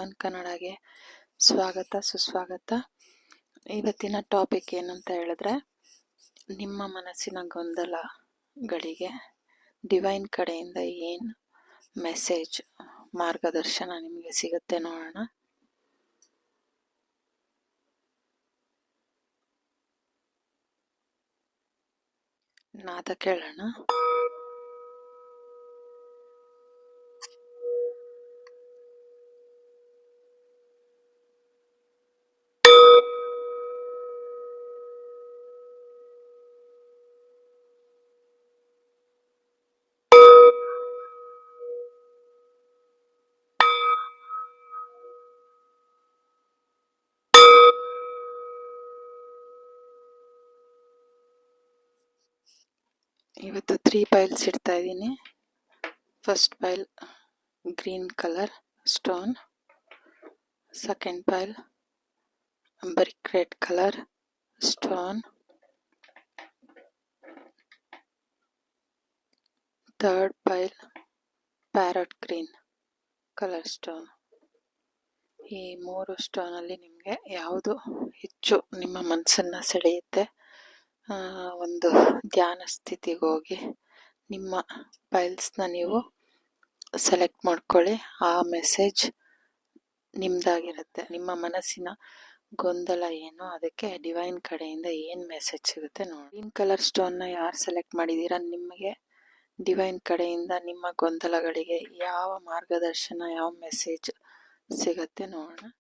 Seven ಕನ್ನಡಗೆ ಸ್ವಾಗತ ಸುಸ್ವಾಗತ. ಇವತ್ತಿನ ಟಾಪಿಕ್ ಏನಂತ ಹೇಳಿದ್ರೆ, ನಿಮ್ಮ ಮನಸ್ಸಿನ ಗೊಂದಲಗಳಿಗೆ ಡಿವೈನ್ ಕಡೆಯಿಂದ ಏನು ಮೆಸೇಜ್ ಮಾರ್ಗದರ್ಶನ ನಿಮಗೆ ಸಿಗುತ್ತೆ ನೋಡೋಣ. ನಾದ ಕೇಳೋಣ. ಇವತ್ತು 3 ಪೈಲ್ಸ್ ಇಡ್ತಾ ಇದ್ದೀನಿ. First pile green colour stone, second pile brick red colour stone, third pile parrot green colour stone. ಈ 3 ಸ್ಟೋನಲ್ಲಿ ನಿಮಗೆ ಯಾವುದು ಹೆಚ್ಚು ನಿಮ್ಮ ಮನಸ್ಸನ್ನು ಸೆಳೆಯುತ್ತೆ, ಒಂದು ಧ್ಯಾನ ಸ್ಥಿತಿಗೆ ಹೋಗಿ ನಿಮ್ಮ ಫೈಲ್ಸ್ನ ನೀವು ಸೆಲೆಕ್ಟ್ ಮಾಡ್ಕೊಳ್ಳಿ. ಆ ಮೆಸೇಜ್ ನಿಮ್ದಾಗಿರುತ್ತೆ. ನಿಮ್ಮ ಮನಸ್ಸಿನ ಗೊಂದಲ ಏನು, ಅದಕ್ಕೆ ಡಿವೈನ್ ಕಡೆಯಿಂದ ಏನು ಮೆಸೇಜ್ ಸಿಗುತ್ತೆ ನೋಡಿ. ಗ್ರೀನ್ ಕಲರ್ ಸ್ಟೋನ್ನ ಯಾರು ಸೆಲೆಕ್ಟ್ ಮಾಡಿದ್ದೀರಾ, ನಿಮಗೆ ಡಿವೈನ್ ಕಡೆಯಿಂದ ನಿಮ್ಮ ಗೊಂದಲಗಳಿಗೆ ಯಾವ ಮಾರ್ಗದರ್ಶನ, ಯಾವ ಮೆಸೇಜ್ ಸಿಗುತ್ತೆ ನೋಡೋಣ.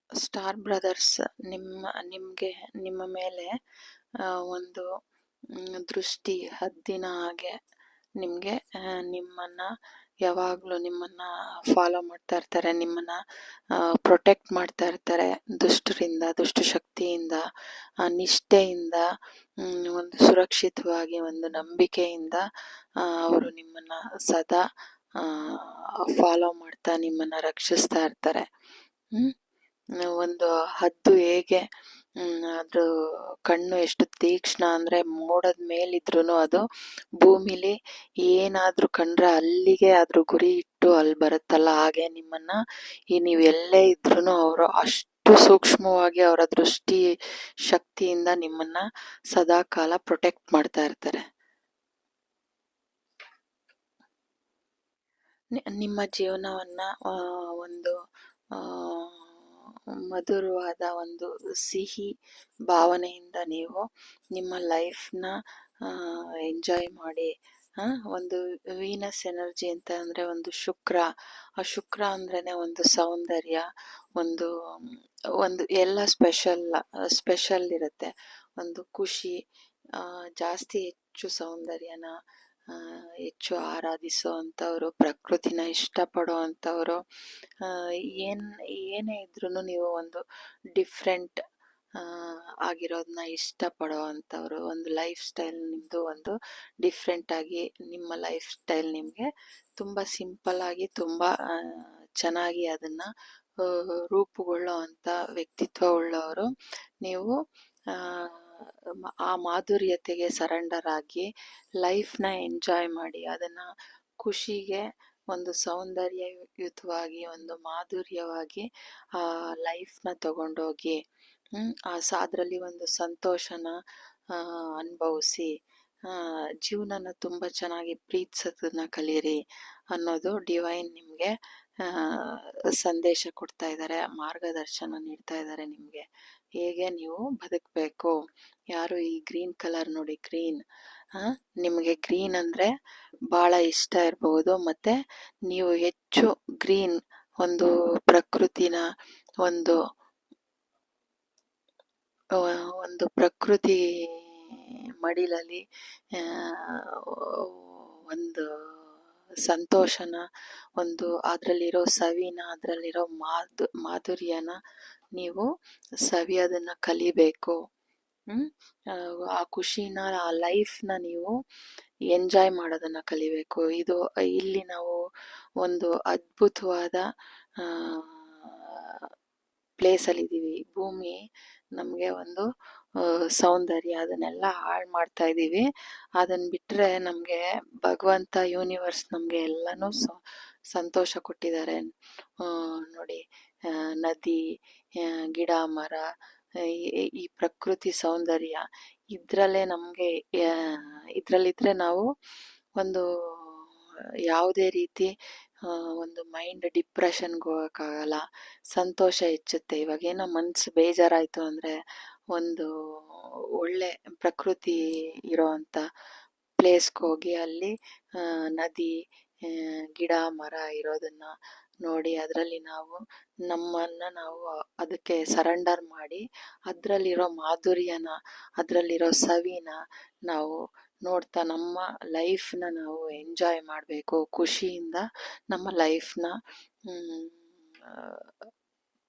ಸ್ಟಾರ್ ಬ್ರದರ್ಸ್ ನಿಮ್ಮ ಮೇಲೆ ಒಂದು ದೃಷ್ಟಿ ಹದ್ದಿನ ಹಾಗೆ ನಿಮಗೆ ನಿಮ್ಮನ್ನು ಯಾವಾಗಲೂ ನಿಮ್ಮನ್ನು ಫಾಲೋ ಮಾಡ್ತಾ ಇರ್ತಾರೆ, ನಿಮ್ಮನ್ನು ಪ್ರೊಟೆಕ್ಟ್ ಮಾಡ್ತಾ ಇರ್ತಾರೆ ದುಷ್ಟರಿಂದ, ದುಷ್ಟಶಕ್ತಿಯಿಂದ, ನಿಷ್ಠೆಯಿಂದ, ಒಂದು ಸುರಕ್ಷಿತವಾಗಿ, ಒಂದು ನಂಬಿಕೆಯಿಂದ ಅವರು ನಿಮ್ಮನ್ನು ಸದಾ ಫಾಲೋ ಮಾಡ್ತಾ ನಿಮ್ಮನ್ನು ರಕ್ಷಿಸ್ತಾ ಇರ್ತಾರೆ. ಒಂದು ಹದ್ದು ಹೇಗೆ ಅದ್ರ ಕಣ್ಣು ಎಷ್ಟು ತೀಕ್ಷ್ಣ ಅಂದರೆ, ಮೋಡದ ಮೇಲಿದ್ರೂ ಅದು ಭೂಮಿಲಿ ಏನಾದರೂ ಕಂಡ್ರೆ ಅಲ್ಲಿಗೆ ಅದ್ರ ಗುರಿ ಇಟ್ಟು ಅಲ್ಲಿ ಬರುತ್ತಲ್ಲ, ಹಾಗೆ ನಿಮ್ಮನ್ನು ನೀವು ಎಲ್ಲೇ ಇದ್ರೂ ಅವರು ಅಷ್ಟು ಸೂಕ್ಷ್ಮವಾಗಿ ಅವರ ದೃಷ್ಟಿ ಶಕ್ತಿಯಿಂದ ನಿಮ್ಮನ್ನು ಸದಾ ಕಾಲ ಪ್ರೊಟೆಕ್ಟ್ ಮಾಡ್ತಾ ಇರ್ತಾರೆ. ನಿಮ್ಮ ಜೀವನವನ್ನು ಒಂದು ಮಧುರವಾದ ಒಂದು ಸಿಹಿ ಭಾವನೆಯಿಂದ ನೀವು ನಿಮ್ಮ ಲೈಫ್ನ ಎಂಜಾಯ್ ಮಾಡಿ. ಒಂದು ವೀನಸ್ ಎನರ್ಜಿ ಅಂತ ಅಂದರೆ ಒಂದು ಶುಕ್ರ, ಆ ಶುಕ್ರ ಅಂದ್ರೇ ಒಂದು ಸೌಂದರ್ಯ, ಒಂದು ಎಲ್ಲ ಸ್ಪೆಷಲ್ ಇರುತ್ತೆ, ಒಂದು ಖುಷಿ, ಜಾಸ್ತಿ ಹೆಚ್ಚು ಸೌಂದರ್ಯನ ಹೆಚ್ಚು ಆರಾಧಿಸೋ ಅಂಥವ್ರು, ಪ್ರಕೃತಿನ ಇಷ್ಟಪಡೋ ಅಂಥವ್ರು, ಏನೇ ಇದ್ರೂ ನೀವು ಒಂದು ಡಿಫ್ರೆಂಟ್ ಆಗಿರೋದನ್ನ ಇಷ್ಟಪಡೋ ಅಂಥವ್ರು, ಒಂದು ಲೈಫ್ ಸ್ಟೈಲ್ ನಿಮ್ಮದು ಒಂದು ಡಿಫ್ರೆಂಟಾಗಿ, ನಿಮ್ಮ ಲೈಫ್ ಸ್ಟೈಲ್ ನಿಮಗೆ ತುಂಬ ಸಿಂಪಲ್ಲಾಗಿ ತುಂಬ ಚೆನ್ನಾಗಿ ಅದನ್ನು ರೂಪುಗೊಳ್ಳೋ ಅಂಥ ವ್ಯಕ್ತಿತ್ವ ಉಳ್ಳವರು. ನೀವು ಆ ಮಾಧುರ್ಯತೆಗೆ ಸರೆಂಡರ್ ಆಗಿ ಲೈಫ್ನ ಎಂಜಾಯ್ ಮಾಡಿ, ಅದನ್ನು ಖುಷಿಗೆ ಒಂದು ಸೌಂದರ್ಯಯುತವಾಗಿ, ಒಂದು ಮಾಧುರ್ಯವಾಗಿ ಆ ಲೈಫ್ನ ತಗೊಂಡೋಗಿ ಅದರಲ್ಲಿ ಒಂದು ಸಂತೋಷನ ಅನುಭವಿಸಿ ಜೀವನನ ತುಂಬ ಚೆನ್ನಾಗಿ ಪ್ರೀತಿಸೋದನ್ನ ಕಲೀರಿ ಅನ್ನೋದು ಡಿವೈನ್ ನಿಮಗೆ ಸಂದೇಶ ಕೊಡ್ತಾ ಇದ್ದಾರೆ, ಮಾರ್ಗದರ್ಶನ ನೀಡ್ತಾ ಇದ್ದಾರೆ ನಿಮಗೆ, ಹೇಗೆ ನೀವು ಬದುಕಬೇಕು. ಯಾರು ಈ ಗ್ರೀನ್ ಕಲರ್ ನೋಡಿ, ಗ್ರೀನ್, ನಿಮಗೆ ಗ್ರೀನ್ ಅಂದರೆ ಭಾಳ ಇಷ್ಟ ಇರಬಹುದು, ಮತ್ತು ನೀವು ಹೆಚ್ಚು ಗ್ರೀನ್ ಒಂದು ಪ್ರಕೃತಿನ ಒಂದು ಒಂದು ಪ್ರಕೃತಿ ಮಡಿಲಲ್ಲಿ ಒಂದು ಸಂತೋಷನ, ಒಂದು ಅದರಲ್ಲಿರೋ ಸವಿನ, ಅದರಲ್ಲಿರೋ ಮಾಧುರ್ಯನ ನೀವು ಸವಿಯೋದನ್ನ ಕಲಿಬೇಕು. ಆ ಖುಷಿನ, ಆ ಲೈಫ್ನ ನೀವು ಎಂಜಾಯ್ ಮಾಡೋದನ್ನ ಕಲಿಬೇಕು. ಇಲ್ಲಿ ನಾವು ಒಂದು ಅದ್ಭುತವಾದ ಪ್ಲೇಸಲ್ಲಿದ್ದೀವಿ. ಭೂಮಿ ನಮಗೆ ಒಂದು ಸೌಂದರ್ಯ, ಅದನ್ನೆಲ್ಲ ಹಾಳು ಮಾಡ್ತಾ ಇದ್ದೀವಿ. ಅದನ್ನ ಬಿಟ್ಟರೆ ನಮಗೆ ಭಗವಂತ, ಯೂನಿವರ್ಸ್ ನಮಗೆ ಎಲ್ಲನೂ ಸಂತೋಷ ಕೊಟ್ಟಿದ್ದಾರೆ. ನೋಡಿ, ನದಿ, ಗಿಡ, ಮರ, ಈ ಪ್ರಕೃತಿ ಸೌಂದರ್ಯ ಇದರಲ್ಲೇ ನಮಗೆ, ಇದರಲ್ಲಿದ್ದರೆ ನಾವು ಒಂದು ಯಾವುದೇ ರೀತಿ ಒಂದು ಮೈಂಡ್ ಡಿಪ್ರೆಷನ್ಗೆ ಹೋಗೋಕ್ಕಾಗಲ್ಲ. ಸಂತೋಷ ಹೆಚ್ಚುತ್ತೆ. ಇವಾಗೇನೋ ಮನಸ್ಸು ಬೇಜಾರಾಯಿತು ಅಂದರೆ ಒಂದು ಒಳ್ಳೆ ಪ್ರಕೃತಿ ಇರೋವಂಥ ಪ್ಲೇಸ್ಗೆ ಹೋಗಿ ಅಲ್ಲಿ ನದಿ, ಗಿಡ, ಮರ ಇರೋದನ್ನು ನೋಡಿ ಅದರಲ್ಲಿ ನಾವು ನಮ್ಮನ್ನು ನಾವು ಅದಕ್ಕೆ ಸರೆಂಡರ್ ಮಾಡಿ ಅದರಲ್ಲಿರೋ ಮಾಧುರ್ಯನ, ಅದರಲ್ಲಿರೋ ಸವಿನ ನಾವು ನೋಡ್ತಾ ನಮ್ಮ ಲೈಫ್ನ ನಾವು ಎಂಜಾಯ್ ಮಾಡಬೇಕು. ಖುಷಿಯಿಂದ ನಮ್ಮ ಲೈಫ್ನ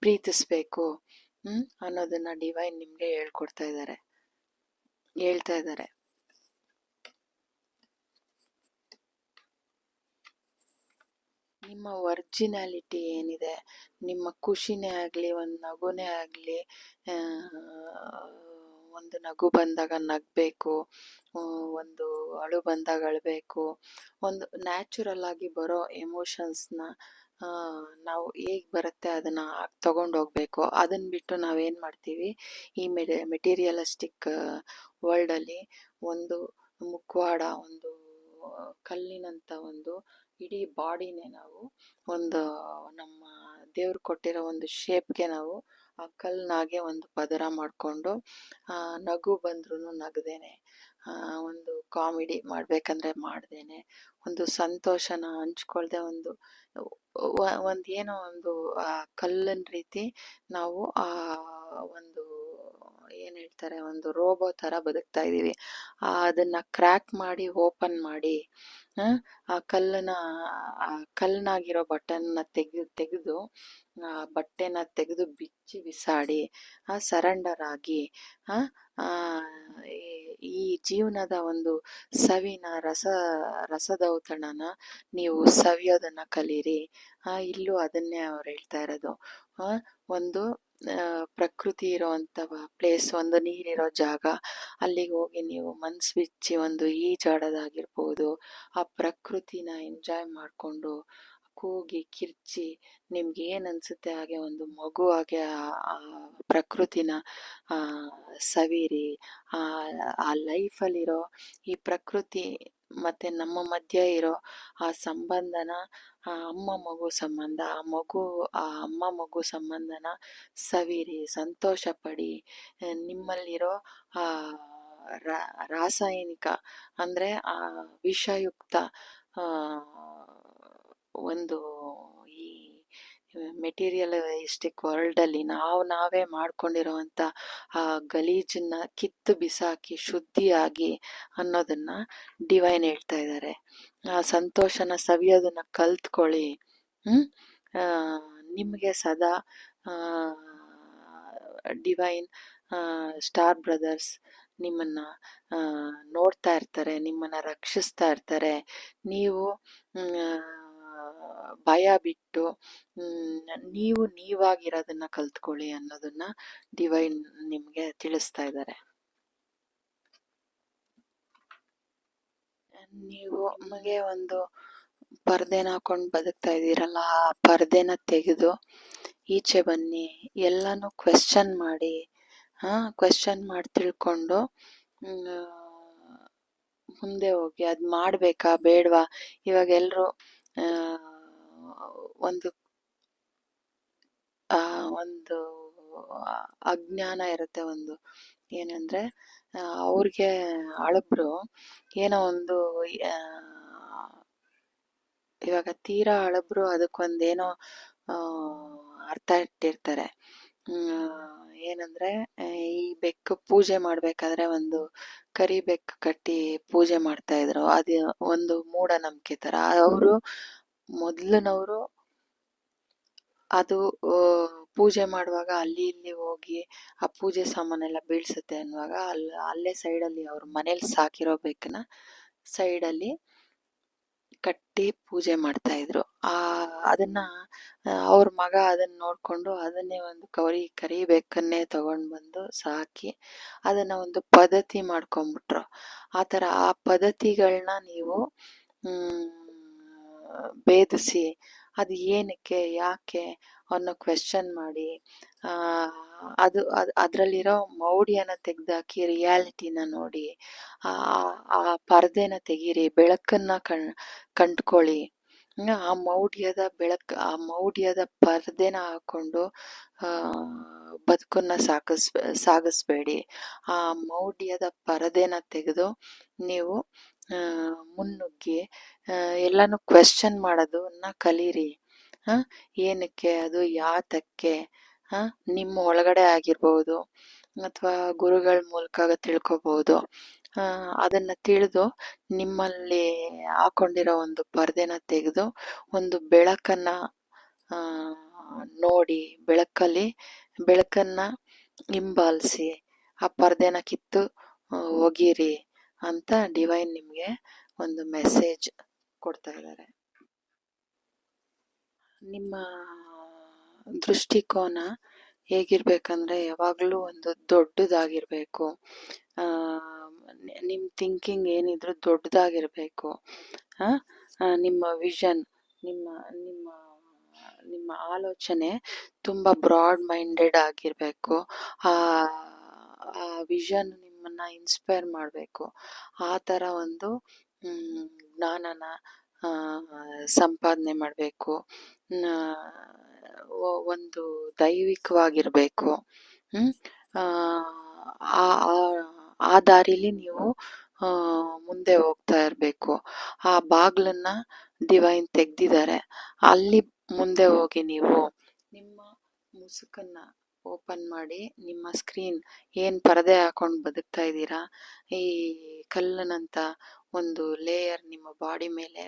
ಪ್ರೀತಿಸ್ಬೇಕು ಅನ್ನೋದನ್ನ ಡಿವೈನ್ ನಿಮಗೆ ಹೇಳ್ತಾ ಇದ್ದಾರೆ. ನಿಮ್ಮ ಒರಿಜಿನಾಲಿಟಿ ಏನಿದೆ, ನಿಮ್ಮ ಖುಷಿನೇ ಆಗಲಿ, ಒಂದು ನಗುನೇ ಆಗಲಿ, ಒಂದು ನಗು ಬಂದಾಗ ನಗಬೇಕು, ಒಂದು ಅಳು ಬಂದಾಗ ಅಳಬೇಕು. ಒಂದು ನ್ಯಾಚುರಲ್ ಆಗಿ ಬರೋ ಎಮೋಷನ್ಸ್ನ ನಾವು ಹೇಗೆ ಬರುತ್ತೆ ಅದನ್ನು ತಗೊಂಡೋಗ್ಬೇಕು. ಅದನ್ನು ಬಿಟ್ಟು ನಾವೇನು ಮಾಡ್ತೀವಿ, ಈ ಮೆಟೀರಿಯಲಿಸ್ಟಿಕ್ ವರ್ಲ್ಡಲ್ಲಿ ಒಂದು ಮುಖವಾಡ, ಒಂದು ಕಲ್ಲಿನಂಥ ಒಂದು ಇಡೀ ಬಾಡಿನೇ ನಾವು ಒಂದು ನಮ್ಮ ದೇವ್ರು ಕೊಟ್ಟಿರೋ ಒಂದು ಶೇಪ್ಗೆ ನಾವು ಆ ಕಲ್ಲನಾಗೆ ಒಂದು ಪದರ ಮಾಡಿಕೊಂಡು ನಗು ಬಂದ್ರೂ ನಗದೇನೆ, ಒಂದು ಕಾಮಿಡಿ ಮಾಡಬೇಕಂದ್ರೆ ಮಾಡ್ದೇನೆ, ಒಂದು ಸಂತೋಷನ ಹಂಚ್ಕೊಳ್ದೆ, ಒಂದು ಏನೋ ಒಂದು ಕಲ್ಲಿನ ರೀತಿ ನಾವು ಒಂದು ಏನು ಹೇಳ್ತಾರೆ, ಒಂದು ರೋಬೋ ಥರ ಬದುಕ್ತಾ ಇದ್ದೀವಿ. ಅದನ್ನು ಕ್ರ್ಯಾಕ್ ಮಾಡಿ ಓಪನ್ ಮಾಡಿ ಆ ಕಲ್ಲನಾಗಿರೋ ಬಟನ್ನ ತೆಗೆದು ಆ ಬಟ್ಟೆನ ತೆಗೆದು ಬಿಚ್ಚಿ ಬಿಸಾಡಿ ಸರೆಂಡರ್ ಆಗಿ ಈ ಜೀವನದ ಒಂದು ಸವಿನ, ರಸದೌತಣನ ನೀವು ಸವಿಯೋದನ್ನ ಕಲೀರಿ. ಇಲ್ಲೂ ಅದನ್ನೇ ಅವ್ರು ಹೇಳ್ತಾ ಇರೋದು. ಒಂದು ಪ್ರಕೃತಿ ಇರೋವಂಥ ಪ್ಲೇಸ್, ಒಂದು ನೀರಿರೋ ಜಾಗ, ಅಲ್ಲಿಗೆ ಹೋಗಿ ನೀವು ಮನ್ಸು ಬಿಚ್ಚಿ ಒಂದು ಈಜಾಡೋದಾಗಿರ್ಬೋದು, ಆ ಪ್ರಕೃತಿನ ಎಂಜಾಯ್ ಮಾಡಿಕೊಂಡು ಕೂಗಿ ಕಿರ್ಚಿ ನಿಮ್ಗೆ ಏನು ಅನಿಸುತ್ತೆ ಹಾಗೆ ಒಂದು ಮಗು ಹಾಗೆ ಆ ಪ್ರಕೃತಿನ ಸವಿರಿ. ಆ ಲೈಫಲ್ಲಿರೋ ಈ ಪ್ರಕೃತಿ ಮತ್ತು ನಮ್ಮ ಮಧ್ಯ ಇರೋ ಆ ಸಂಬಂಧನ, ಆ ಅಮ್ಮ ಮಗು ಸಂಬಂಧ, ಆ ಅಮ್ಮ ಮಗು ಸಂಬಂಧನ ಸವಿರಿ, ಸಂತೋಷ ಪಡಿ. ನಿಮ್ಮಲ್ಲಿರೋ ಆ ರಾಸಾಯನಿಕ ಅಂದರೆ ಆ ವಿಷಯುಕ್ತ ಒಂದು ಈ ಮೆಟೀರಿಯಲಿಸ್ಟಿಕ್ ವರ್ಲ್ಡಲ್ಲಿ ನಾವೇ ಮಾಡ್ಕೊಂಡಿರೋವಂಥ ಆ ಗಲೀಜನ್ನ ಕಿತ್ತು ಬಿಸಾಕಿ ಶುದ್ಧಿಯಾಗಿ ಅನ್ನೋದನ್ನ ಡಿವೈನ್ ಹೇಳ್ತಾ ಇದ್ದಾರೆ. ಆ ಸಂತೋಷನ ಸವಿಯೋದನ್ನ ಕಲ್ತ್ಕೊಳ್ಳಿ. ನಿಮಗೆ ಸದಾ ಡಿವೈನ್ ಸ್ಟಾರ್ ಬ್ರದರ್ಸ್ ನಿಮ್ಮನ್ನ ನೋಡ್ತಾ ಇರ್ತಾರೆ, ನಿಮ್ಮನ್ನ ರಕ್ಷಿಸ್ತಾ ಇರ್ತಾರೆ. ನೀವು ಭಯ ಬಿಟ್ಟು ನೀವು ನೀವಾಗಿರೋದನ್ನ ಕಲ್ತ್ಕೊಳ್ಳಿ ಅನ್ನೋದನ್ನ ಡಿವೈನ್ ನಿಮಗೆ ತಿಳಿಸ್ತಾ ಇದ್ದಾರೆ. ನೀವು ನಮಗೆ ಒಂದು ಪರ್ದೆನ ಹಾಕೊಂಡು ಬದುಕ್ತಾ ಇದ್ದೀರಲ್ಲ, ಆ ಪರ್ದೆನ ತೆಗೆದು ಈಚೆ ಬನ್ನಿ. ಎಲ್ಲನೂ ಕ್ವೆಶ್ಚನ್ ಮಾಡಿ ತಿಳ್ಕೊಂಡು ಮುಂದೆ ಹೋಗಿ. ಅದು ಮಾಡಬೇಕಾ ಬೇಡವಾ? ಇವಾಗ ಎಲ್ಲರೂ ಒಂದು ಅಜ್ಞಾನ ಇರುತ್ತೆ. ಒಂದು ಏನಂದ್ರೆ ಅವ್ರಿಗೆ ಅಳಬ್ರು ಏನೋ ಒಂದು ಇವಾಗ ತೀರಾ ಅಳಬ್ರು ಅದಕ್ಕೊಂದೇನೋ ಅರ್ಥ ಇಟ್ಟಿರ್ತಾರೆ. ಏನಂದ್ರೆ ಈ ಬೆಕ್ಕು ಪೂಜೆ ಮಾಡ್ಬೇಕಾದ್ರೆ ಒಂದು ಕರಿ ಬೆಕ್ಕು ಕಟ್ಟಿ ಪೂಜೆ ಮಾಡ್ತಾ ಇದ್ರು. ಅದು ಒಂದು ಮೂಢನಂಬಿಕೆ ತರ. ಅವರು ಮೊದ್ಲಿನವರು ಅದು ಪೂಜೆ ಮಾಡುವಾಗ ಅಲ್ಲಿ ಇಲ್ಲಿ ಹೋಗಿ ಆ ಪೂಜೆ ಸಾಮಾನೆಲ್ಲ ಬೀಳ್ಸುತ್ತೆ ಅನ್ನುವಾಗ ಅಲ್ಲೇ ಸೈಡಲ್ಲಿ ಅವ್ರ ಮನೇಲಿ ಸಾಕಿರೋ ಬೆಕ್ಕನ್ನ ಸೈಡಲ್ಲಿ ಕಟ್ಟಿ ಪೂಜೆ ಮಾಡ್ತಾ ಇದ್ರು. ಅದನ್ನ ಅವ್ರ ಮಗ ಅದನ್ನ ನೋಡ್ಕೊಂಡು ಅದನ್ನೇ ಒಂದು ಕರಿ ಬೆಕ್ಕನ್ನೇ ತಗೊಂಡ್ ಬಂದು ಸಾಕಿ ಅದನ್ನ ಒಂದು ಪದ್ಧತಿ ಮಾಡ್ಕೊಂಡ್ಬಿಟ್ರು. ಆ ಪದ್ಧತಿಗಳನ್ನ ನೀವು ಭೇದಿಸಿ ಅದು ಏನಕ್ಕೆ ಯಾಕೆ ಅನ್ನೋ ಕ್ವೆಶ್ಚನ್ ಮಾಡಿ ಅದ್ರಲ್ಲಿರೋ ಮೌಢ್ಯನ ತೆಗ್ದಾಕಿ ರಿಯಾಲಿಟಿನ ನೋಡಿ ಆ ಪರ್ದೆನ ತೆಗೀರಿ, ಬೆಳಕನ್ನ ಕಂಡ್ಕೊಳ್ಳಿ. ಆ ಮೌಢ್ಯದ ಪರ್ದೆನ ಹಾಕೊಂಡು ಬದುಕನ್ನ ಸಾಗಿಸ್ಬೇಡಿ. ಆ ಮೌಢ್ಯದ ಪರದೆನ ತೆಗೆದು ನೀವು ಮುನ್ನುಗ್ಗಿ ಎಲ್ಲಾನು ಕ್ವೆಶ್ಚನ್ ಮಾಡೋದನ್ನ ಕಲೀರಿ. ಏನಕ್ಕೆ, ಅದು ಯಾತಕ್ಕೆ, ನಿಮ್ಮ ಒಳಗಡೆ ಆಗಿರ್ಬೋದು ಅಥವಾ ಗುರುಗಳ ಮೂಲಕ ತಿಳ್ಕೊಬಹುದು. ಅದನ್ನ ತಿಳಿದು ನಿಮ್ಮಲ್ಲಿ ಹಾಕೊಂಡಿರೋ ಒಂದು ಪರ್ದೆನ ತೆಗೆದು ಒಂದು ಬೆಳಕನ್ನ ನೋಡಿ, ಬೆಳಕನ್ನ ಹಿಂಬಾಲಿಸಿ ಆ ಪರ್ದೆನ ಕಿತ್ತು ಒಗೀರಿ ಅಂತ ಡಿವೈನ್ ನಿಮ್ಗೆ ಒಂದು ಮೆಸೇಜ್ ಕೊಡ್ತಾ ಇದ್ದಾರೆ. ನಿಮ್ಮ ದೃಷ್ಟಿಕೋನ ಹೇಗಿರ್ಬೇಕಂದ್ರೆ ಯಾವಾಗ್ಲೂ ಒಂದು ದೊಡ್ಡದಾಗಿರ್ಬೇಕು. ನಿಮ್ ಥಿಂಕಿಂಗ್ ಏನಿದ್ರು ದೊಡ್ಡದಾಗಿರ್ಬೇಕು. ನಿಮ್ಮ ವಿಷನ್, ನಿಮ್ಮ ನಿಮ್ಮ ನಿಮ್ಮ ಆಲೋಚನೆ ತುಂಬಾ ಬ್ರಾಡ್ ಮೈಂಡೆಡ್ ಆಗಿರ್ಬೇಕು. ಆ ವಿಷನ್ ನಿಮ್ಮನ್ನ ಇನ್ಸ್ಪೈರ್ ಮಾಡ್ಬೇಕು. ಆ ತರ ಒಂದು ಜ್ಞಾನನ ಸಂಪಾದನೆ ಮಾಡಬೇಕು. ಒಂದು ದೈವಿಕವಾಗಿರ್ಬೇಕು. ಆ ದಾರಿಲಿ ನೀವು ಮುಂದೆ ಹೋಗ್ತಾ ಇರ್ಬೇಕು. ಆ ಬಾಗ್ಲನ್ನ ಡಿವೈನ್ ತೆಗ್ದಿದ್ದಾರೆ. ಅಲ್ಲಿ ಮುಂದೆ ಹೋಗಿ ನೀವು ನಿಮ್ಮ ಮುಸುಕನ್ನ ಓಪನ್ ಮಾಡಿ, ನಿಮ್ಮ ಸ್ಕ್ರೀನ್ ಏನ್ ಪರದೆ ಹಾಕೊಂಡು ಬದುಕ್ತಾ ಇದ್ದೀರಾ, ಈ ಕಲ್ಲನಂತ ಒಂದು ಲೇಯರ್ ನಿಮ್ಮ ಬಾಡಿ ಮೇಲೆ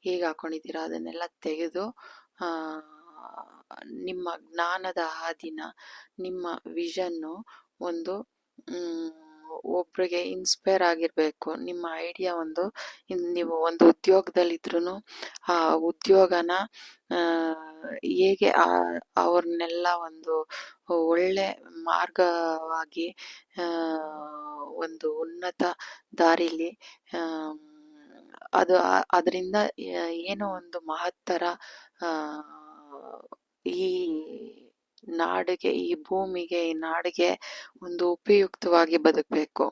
ಹೇಗೆ ಹಾಕೊಂಡಿದ್ದೀರಾ ಅದನ್ನೆಲ್ಲ ತೆಗೆದು ನಿಮ್ಮ ಜ್ಞಾನದ ಹಾದಿನ, ನಿಮ್ಮ ವಿಷನ್ನು ಒಂದು ಒಬ್ರಿಗೆ ಇನ್ಸ್ಪೈರ್ ಆಗಿರ್ಬೇಕು. ನಿಮ್ಮ ಐಡಿಯಾ ನೀವು ಒಂದು ಉದ್ಯೋಗದಲ್ಲಿದ್ರು ಆ ಉದ್ಯೋಗನ ಹೇಗೆ ಅವ್ರನ್ನೆಲ್ಲ ಒಂದು ಒಳ್ಳೆ ಮಾರ್ಗವಾಗಿ ಒಂದು ಉನ್ನತ ದಾರಿಲಿ ಅದರಿಂದ ಏನೋ ಒಂದು ಮಹತ್ತರ ಈ ನಾಡಿಗೆ, ಈ ಭೂಮಿಗೆ, ಈ ನಾಡಿಗೆ ಒಂದು ಉಪಯುಕ್ತವಾಗಿ ಬದುಕಬೇಕು.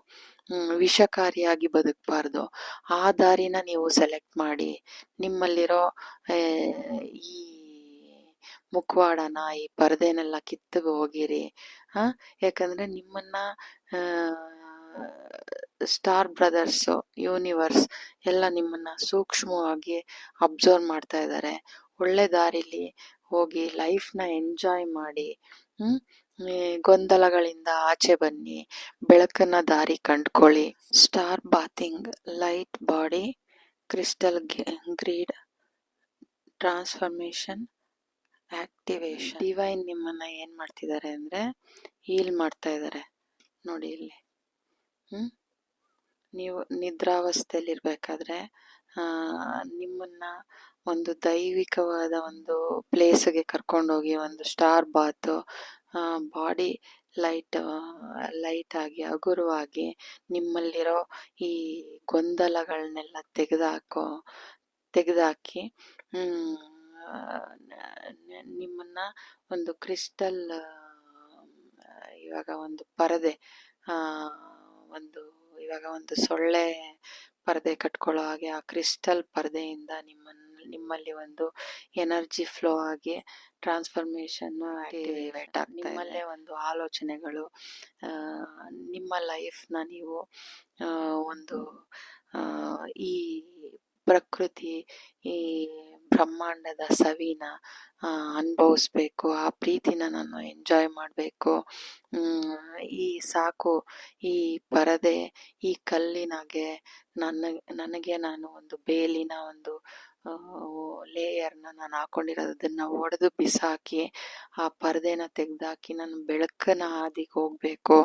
ವಿಷಕಾರಿಯಾಗಿ ಬದುಕಬಾರ್ದು. ಆ ದಾರಿನ ನೀವು ಸೆಲೆಕ್ಟ್ ಮಾಡಿ ನಿಮ್ಮಲ್ಲಿರೋ ಈ ಮುಖವಾಡನ, ಈ ಪರದೆನೆಲ್ಲ ಕಿತ್ತು ಹೋಗಿರಿ. ಯಾಕಂದ್ರೆ ನಿಮ್ಮನ್ನ ಸ್ಟಾರ್ ಬ್ರದರ್ಸ್, ಯೂನಿವರ್ಸ್ ಎಲ್ಲ ನಿಮ್ಮನ್ನ ಸೂಕ್ಷ್ಮವಾಗಿ ಅಬ್ಸರ್ವ್ ಮಾಡ್ತಾ ಇದ್ದಾರೆ. ಒಳ್ಳೆ ದಾರಿಲಿ ಹೋಗಿ ಲೈಫ್ನ ಎಂಜಾಯ್ ಮಾಡಿ. ಗೊಂದಲಗಳಿಂದ ಆಚೆ ಬನ್ನಿ, ಬೆಳಕನ್ನ ದಾರಿ ಕಂಡ್ಕೊಳ್ಳಿ. Star bathing, light body, crystal grid, transformation, activation. Divine ನಿಮ್ಮನ್ನ ಏನ್ ಮಾಡ್ತಿದ್ದಾರೆ ಅಂದ್ರೆ ಹೀಲ್ ಮಾಡ್ತಾ ಇದ್ದಾರೆ. ನೋಡಿ ಇಲ್ಲಿ ನೀವು ನಿದ್ರಾವಸ್ಥೆಯಲ್ಲಿ ಇರ್ಬೇಕಾದ್ರೆ ನಿಮ್ಮನ್ನ ಒಂದು ದೈವಿಕವಾದ ಒಂದು ಪ್ಲೇಸ್ಗೆ ಕರ್ಕೊಂಡೋಗಿ ಒಂದು ಸ್ಟಾರ್ ಬಾತ್, ಬಾಡಿ ಲೈಟ್ ಆಗಿ ಹಗುರವಾಗಿ ನಿಮ್ಮಲ್ಲಿರೋ ಈ ಗೊಂದಲಗಳನ್ನೆಲ್ಲ ತೆಗೆದಾಕಿ ನಿಮ್ಮನ್ನ ಒಂದು ಕ್ರಿಸ್ಟಲ್, ಇವಾಗ ಒಂದು ಪರದೆ, ಇವಾಗ ಒಂದು ಸೊಳ್ಳೆ ಪರದೆ ಕಟ್ಕೊಳ್ಳೋ ಹಾಗೆ ಆ ಕ್ರಿಸ್ಟಲ್ ಪರದೆಯಿಂದ ನಿಮ್ಮಲ್ಲಿ ಒಂದು ಎನರ್ಜಿ ಫ್ಲೋ ಆಗಿ ಟ್ರಾನ್ಸ್ಫಾರ್ಮೇಶನ್ ಆಕ್ಟಿವೇಟ್ ಆಗ್ತಾ ಇದೆ. ನಿಮ್ಮಲ್ಲೇ ಒಂದು ಆಲೋಚನೆಗಳು, ನಿಮ್ಮ ಲೈಫ್ನ ನೀವು ಒಂದು ಈ ಪ್ರಕೃತಿ, ಈ ಬ್ರಹ್ಮಾಂಡದ ಸವಿನ ಅನುಭವಿಸ್ಬೇಕು, ಆ ಪ್ರೀತಿನ ನಾನು ಎಂಜಾಯ್ ಮಾಡಬೇಕು. ಈ ಸಾಕು, ಈ ಪರದೆ, ಈ ಕಲ್ಲಿನಾಗೆ ನನಗೆ ನಾನು ಒಂದು ಬೇಲಿನ ಒಂದು ಲೇಯರ್ನ ನಾನು ಹಾಕೊಂಡಿರೋದನ್ನ ಒಡೆದು ಬಿಸಾಕಿ ಆ ಪರದೆನ ತೆಗೆದಾಕಿ ನಾನು ಬೆಳಕನ ಹಾದಿಗೆ ಹೋಗ್ಬೇಕು.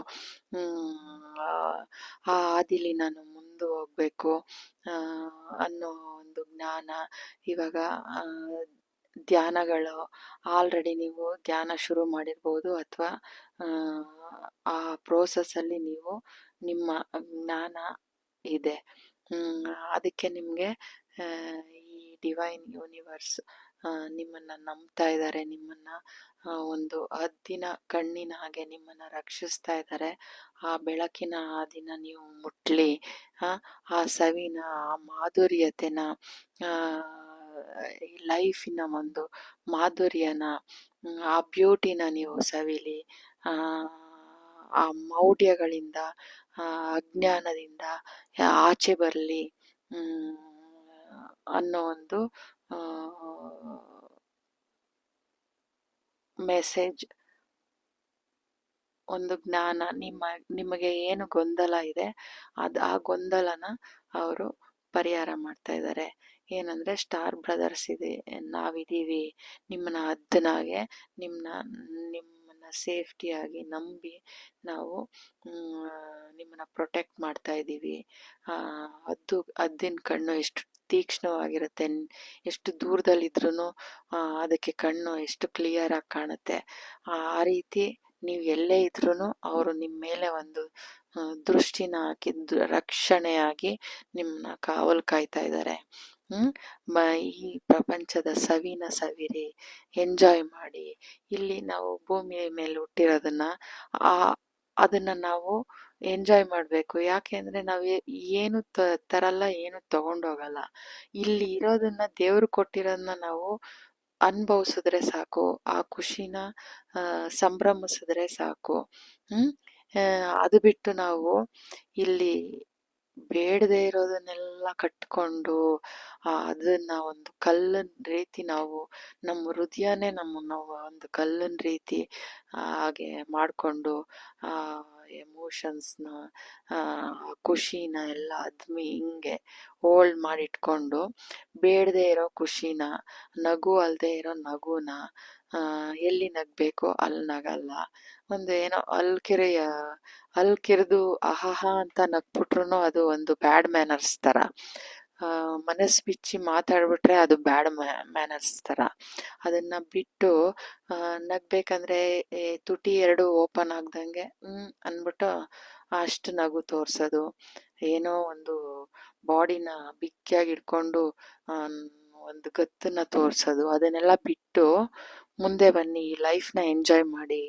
ಆ ಹಾದಿಲಿ ನಾನು ಮುಂದೆ ಹೋಗ್ಬೇಕು ಅನ್ನೋ ಒಂದು ಜ್ಞಾನ. ಇವಾಗ ಧ್ಯಾನಗಳು ಆಲ್ರೆಡಿ ನೀವು ಧ್ಯಾನ ಶುರು ಮಾಡಿರ್ಬೋದು, ಅಥವಾ ಆ ಪ್ರೋಸೆಸ್ಸಲ್ಲಿ ನೀವು ನಿಮ್ಮ ಜ್ಞಾನ ಇದೆ. ಅದಕ್ಕೆ ನಿಮಗೆ ಈ ಡಿವೈನ್ ಯೂನಿವರ್ಸ್ ನಿಮ್ಮನ್ನು ನಂಬ್ತಾ ಇದ್ದಾರೆ, ನಿಮ್ಮನ್ನು ಒಂದು ಹದ್ದಿನ ಕಣ್ಣಿನ ಹಾಗೆ ನಿಮ್ಮನ್ನು ರಕ್ಷಿಸ್ತಾ ಇದ್ದಾರೆ. ಆ ಬೆಳಕಿನ ಹಾದಿನ ನೀವು ಮುಟ್ಲಿ, ಆ ಸವಿನ, ಆ ಮಾಧುರ್ಯತೆನ, ಲೈಫಿನ ಒಂದು ಮಾಧುರ್ಯನ, ಆ ಬ್ಯೂಟಿನ ನೀವು ಸವಿಲಿ. ಆ ಮೌಢ್ಯಗಳಿಂದ, ಅಜ್ಞಾನದಿಂದ ಆಚೆ ಬರಲಿ ಅನ್ನೋ ಒಂದು ಮೆಸೇಜ್, ಒಂದು ಜ್ಞಾನ. ನಿಮಗೆ ಏನು ಗೊಂದಲ ಇದೆ ಆ ಗೊಂದಲನ ಅವರು ಪರಿಹಾರ ಮಾಡ್ತಾ ಇದ್ದಾರೆ. ಏನಂದ್ರೆ ಸ್ಟಾರ್ ಬ್ರದರ್ಸ್ ಇದೆ, ನಾವಿದ್ದೀವಿ ನಿಮ್ಮನ್ನ ಹದ್ದನಾಗೆ, ನಿಮ್ಮನ್ನ ಸೇಫ್ಟಿಯಾಗಿ ನಂಬಿ ನಾವು ನಿಮ್ಮನ್ನ ಪ್ರೊಟೆಕ್ಟ್ ಮಾಡ್ತಾ ಇದ್ದೀವಿ. ಹದ್ದಿನ ಕಣ್ಣು ಎಷ್ಟು ತೀಕ್ಷ್ಣವಾಗಿರುತ್ತೆ, ಎಷ್ಟು ದೂರದಲ್ಲಿದ್ರೂ ಅದಕ್ಕೆ ಕಣ್ಣು ಎಷ್ಟು ಕ್ಲಿಯರ್ ಆಗಿ ಕಾಣುತ್ತೆ. ಆ ರೀತಿ ನೀವು ಎಲ್ಲೇ ಇದ್ರೂ ಅವರು ನಿಮ್ಮ ಮೇಲೆ ಒಂದು ದೃಷ್ಟಿನ ಹಾಕಿ ರಕ್ಷಣೆಯಾಗಿ ನಿಮ್ಮನ್ನ ಕಾವಲು ಕಾಯ್ತಾ ಇದ್ದಾರೆ. ಈ ಪ್ರಪಂಚದ ಸವಿನ ಸವಿರಿ, ಎಂಜಾಯ್ ಮಾಡಿ. ಇಲ್ಲಿ ನಾವು ಭೂಮಿಯ ಮೇಲೆ ಹುಟ್ಟಿರೋದನ್ನ ಅದನ್ನ ನಾವು ಎಂಜಾಯ್ ಮಾಡಬೇಕು. ಯಾಕೆ ಅಂದರೆ ನಾವು ಏನು ತರಲ್ಲ, ಏನು ತಗೊಂಡೋಗಲ್ಲ. ಇಲ್ಲಿ ಇರೋದನ್ನ, ದೇವ್ರು ಕೊಟ್ಟಿರೋದನ್ನ ನಾವು ಅನುಭವಿಸಿದ್ರೆ ಸಾಕು, ಆ ಖುಷಿನ ಸಂಭ್ರಮಿಸಿದ್ರೆ ಸಾಕು. ಅದು ಬಿಟ್ಟು ನಾವು ಇಲ್ಲಿ ಬೇಡದೇ ಇರೋದನ್ನೆಲ್ಲ ಕಟ್ಕೊಂಡು ಅದನ್ನ ಒಂದು ಕಲ್ಲನ್ ರೀತಿ ನಾವು, ನಮ್ಮ ಹೃದಯನೇ ನಾವು ಒಂದು ಕಲ್ಲನ್ ರೀತಿ ಹಾಗೆ ಮಾಡಿಕೊಂಡು ಆ ಎಮೋಷನ್ಸ್ನ, ಖುಷಿನ ಎಲ್ಲ ಹಿಂಗೆ ಹೋಲ್ಡ್ ಮಾಡಿಟ್ಕೊಂಡು, ಬೇಡದೇ ಇರೋ ಖುಷಿನ, ನಗು ಅಲ್ಲದೆ ಇರೋ ನಗುನ, ಎಲ್ಲಿ ನಗಬೇಕು ಅಲ್ಲಿ ನಗಲ್ಲ. ಒಂದು ಏನೋ ಅಲ್ಲಿ ಕಿರಿದು ಅಹಹ ಅಂತ ನಗ್ಬಿಟ್ರು ಅದು ಒಂದು ಬ್ಯಾಡ್ ಮ್ಯಾನರ್ಸ್ ಥರ. ಮನಸ್ಸು ಬಿಚ್ಚಿ ಮಾತಾಡ್ಬಿಟ್ರೆ ಅದು ಬ್ಯಾಡ್ ಮ್ಯಾನರ್ಸ್ ಥರ. ಅದನ್ನ ಬಿಟ್ಟು ನಗ್ಬೇಕಂದ್ರೆ ತುಟಿ ಎರಡು ಓಪನ್ ಆಗ್ದಂಗೆ ಅಂದ್ಬಿಟ್ಟು ಅಷ್ಟು ನಗು ತೋರ್ಸೋದು, ಏನೋ ಒಂದು ಬಾಡಿನ ಬಿಕ್ಕಿಯಾಗಿ ಇಟ್ಕೊಂಡು ಒಂದು ಗತ್ತನ್ನ ತೋರ್ಸೋದು, ಅದನ್ನೆಲ್ಲ ಬಿಟ್ಟು ಮುಂದೆ ಬನ್ನಿ. ಈ ಲೈಫ್ನ ಎಂಜಾಯ್ ಮಾಡಿ,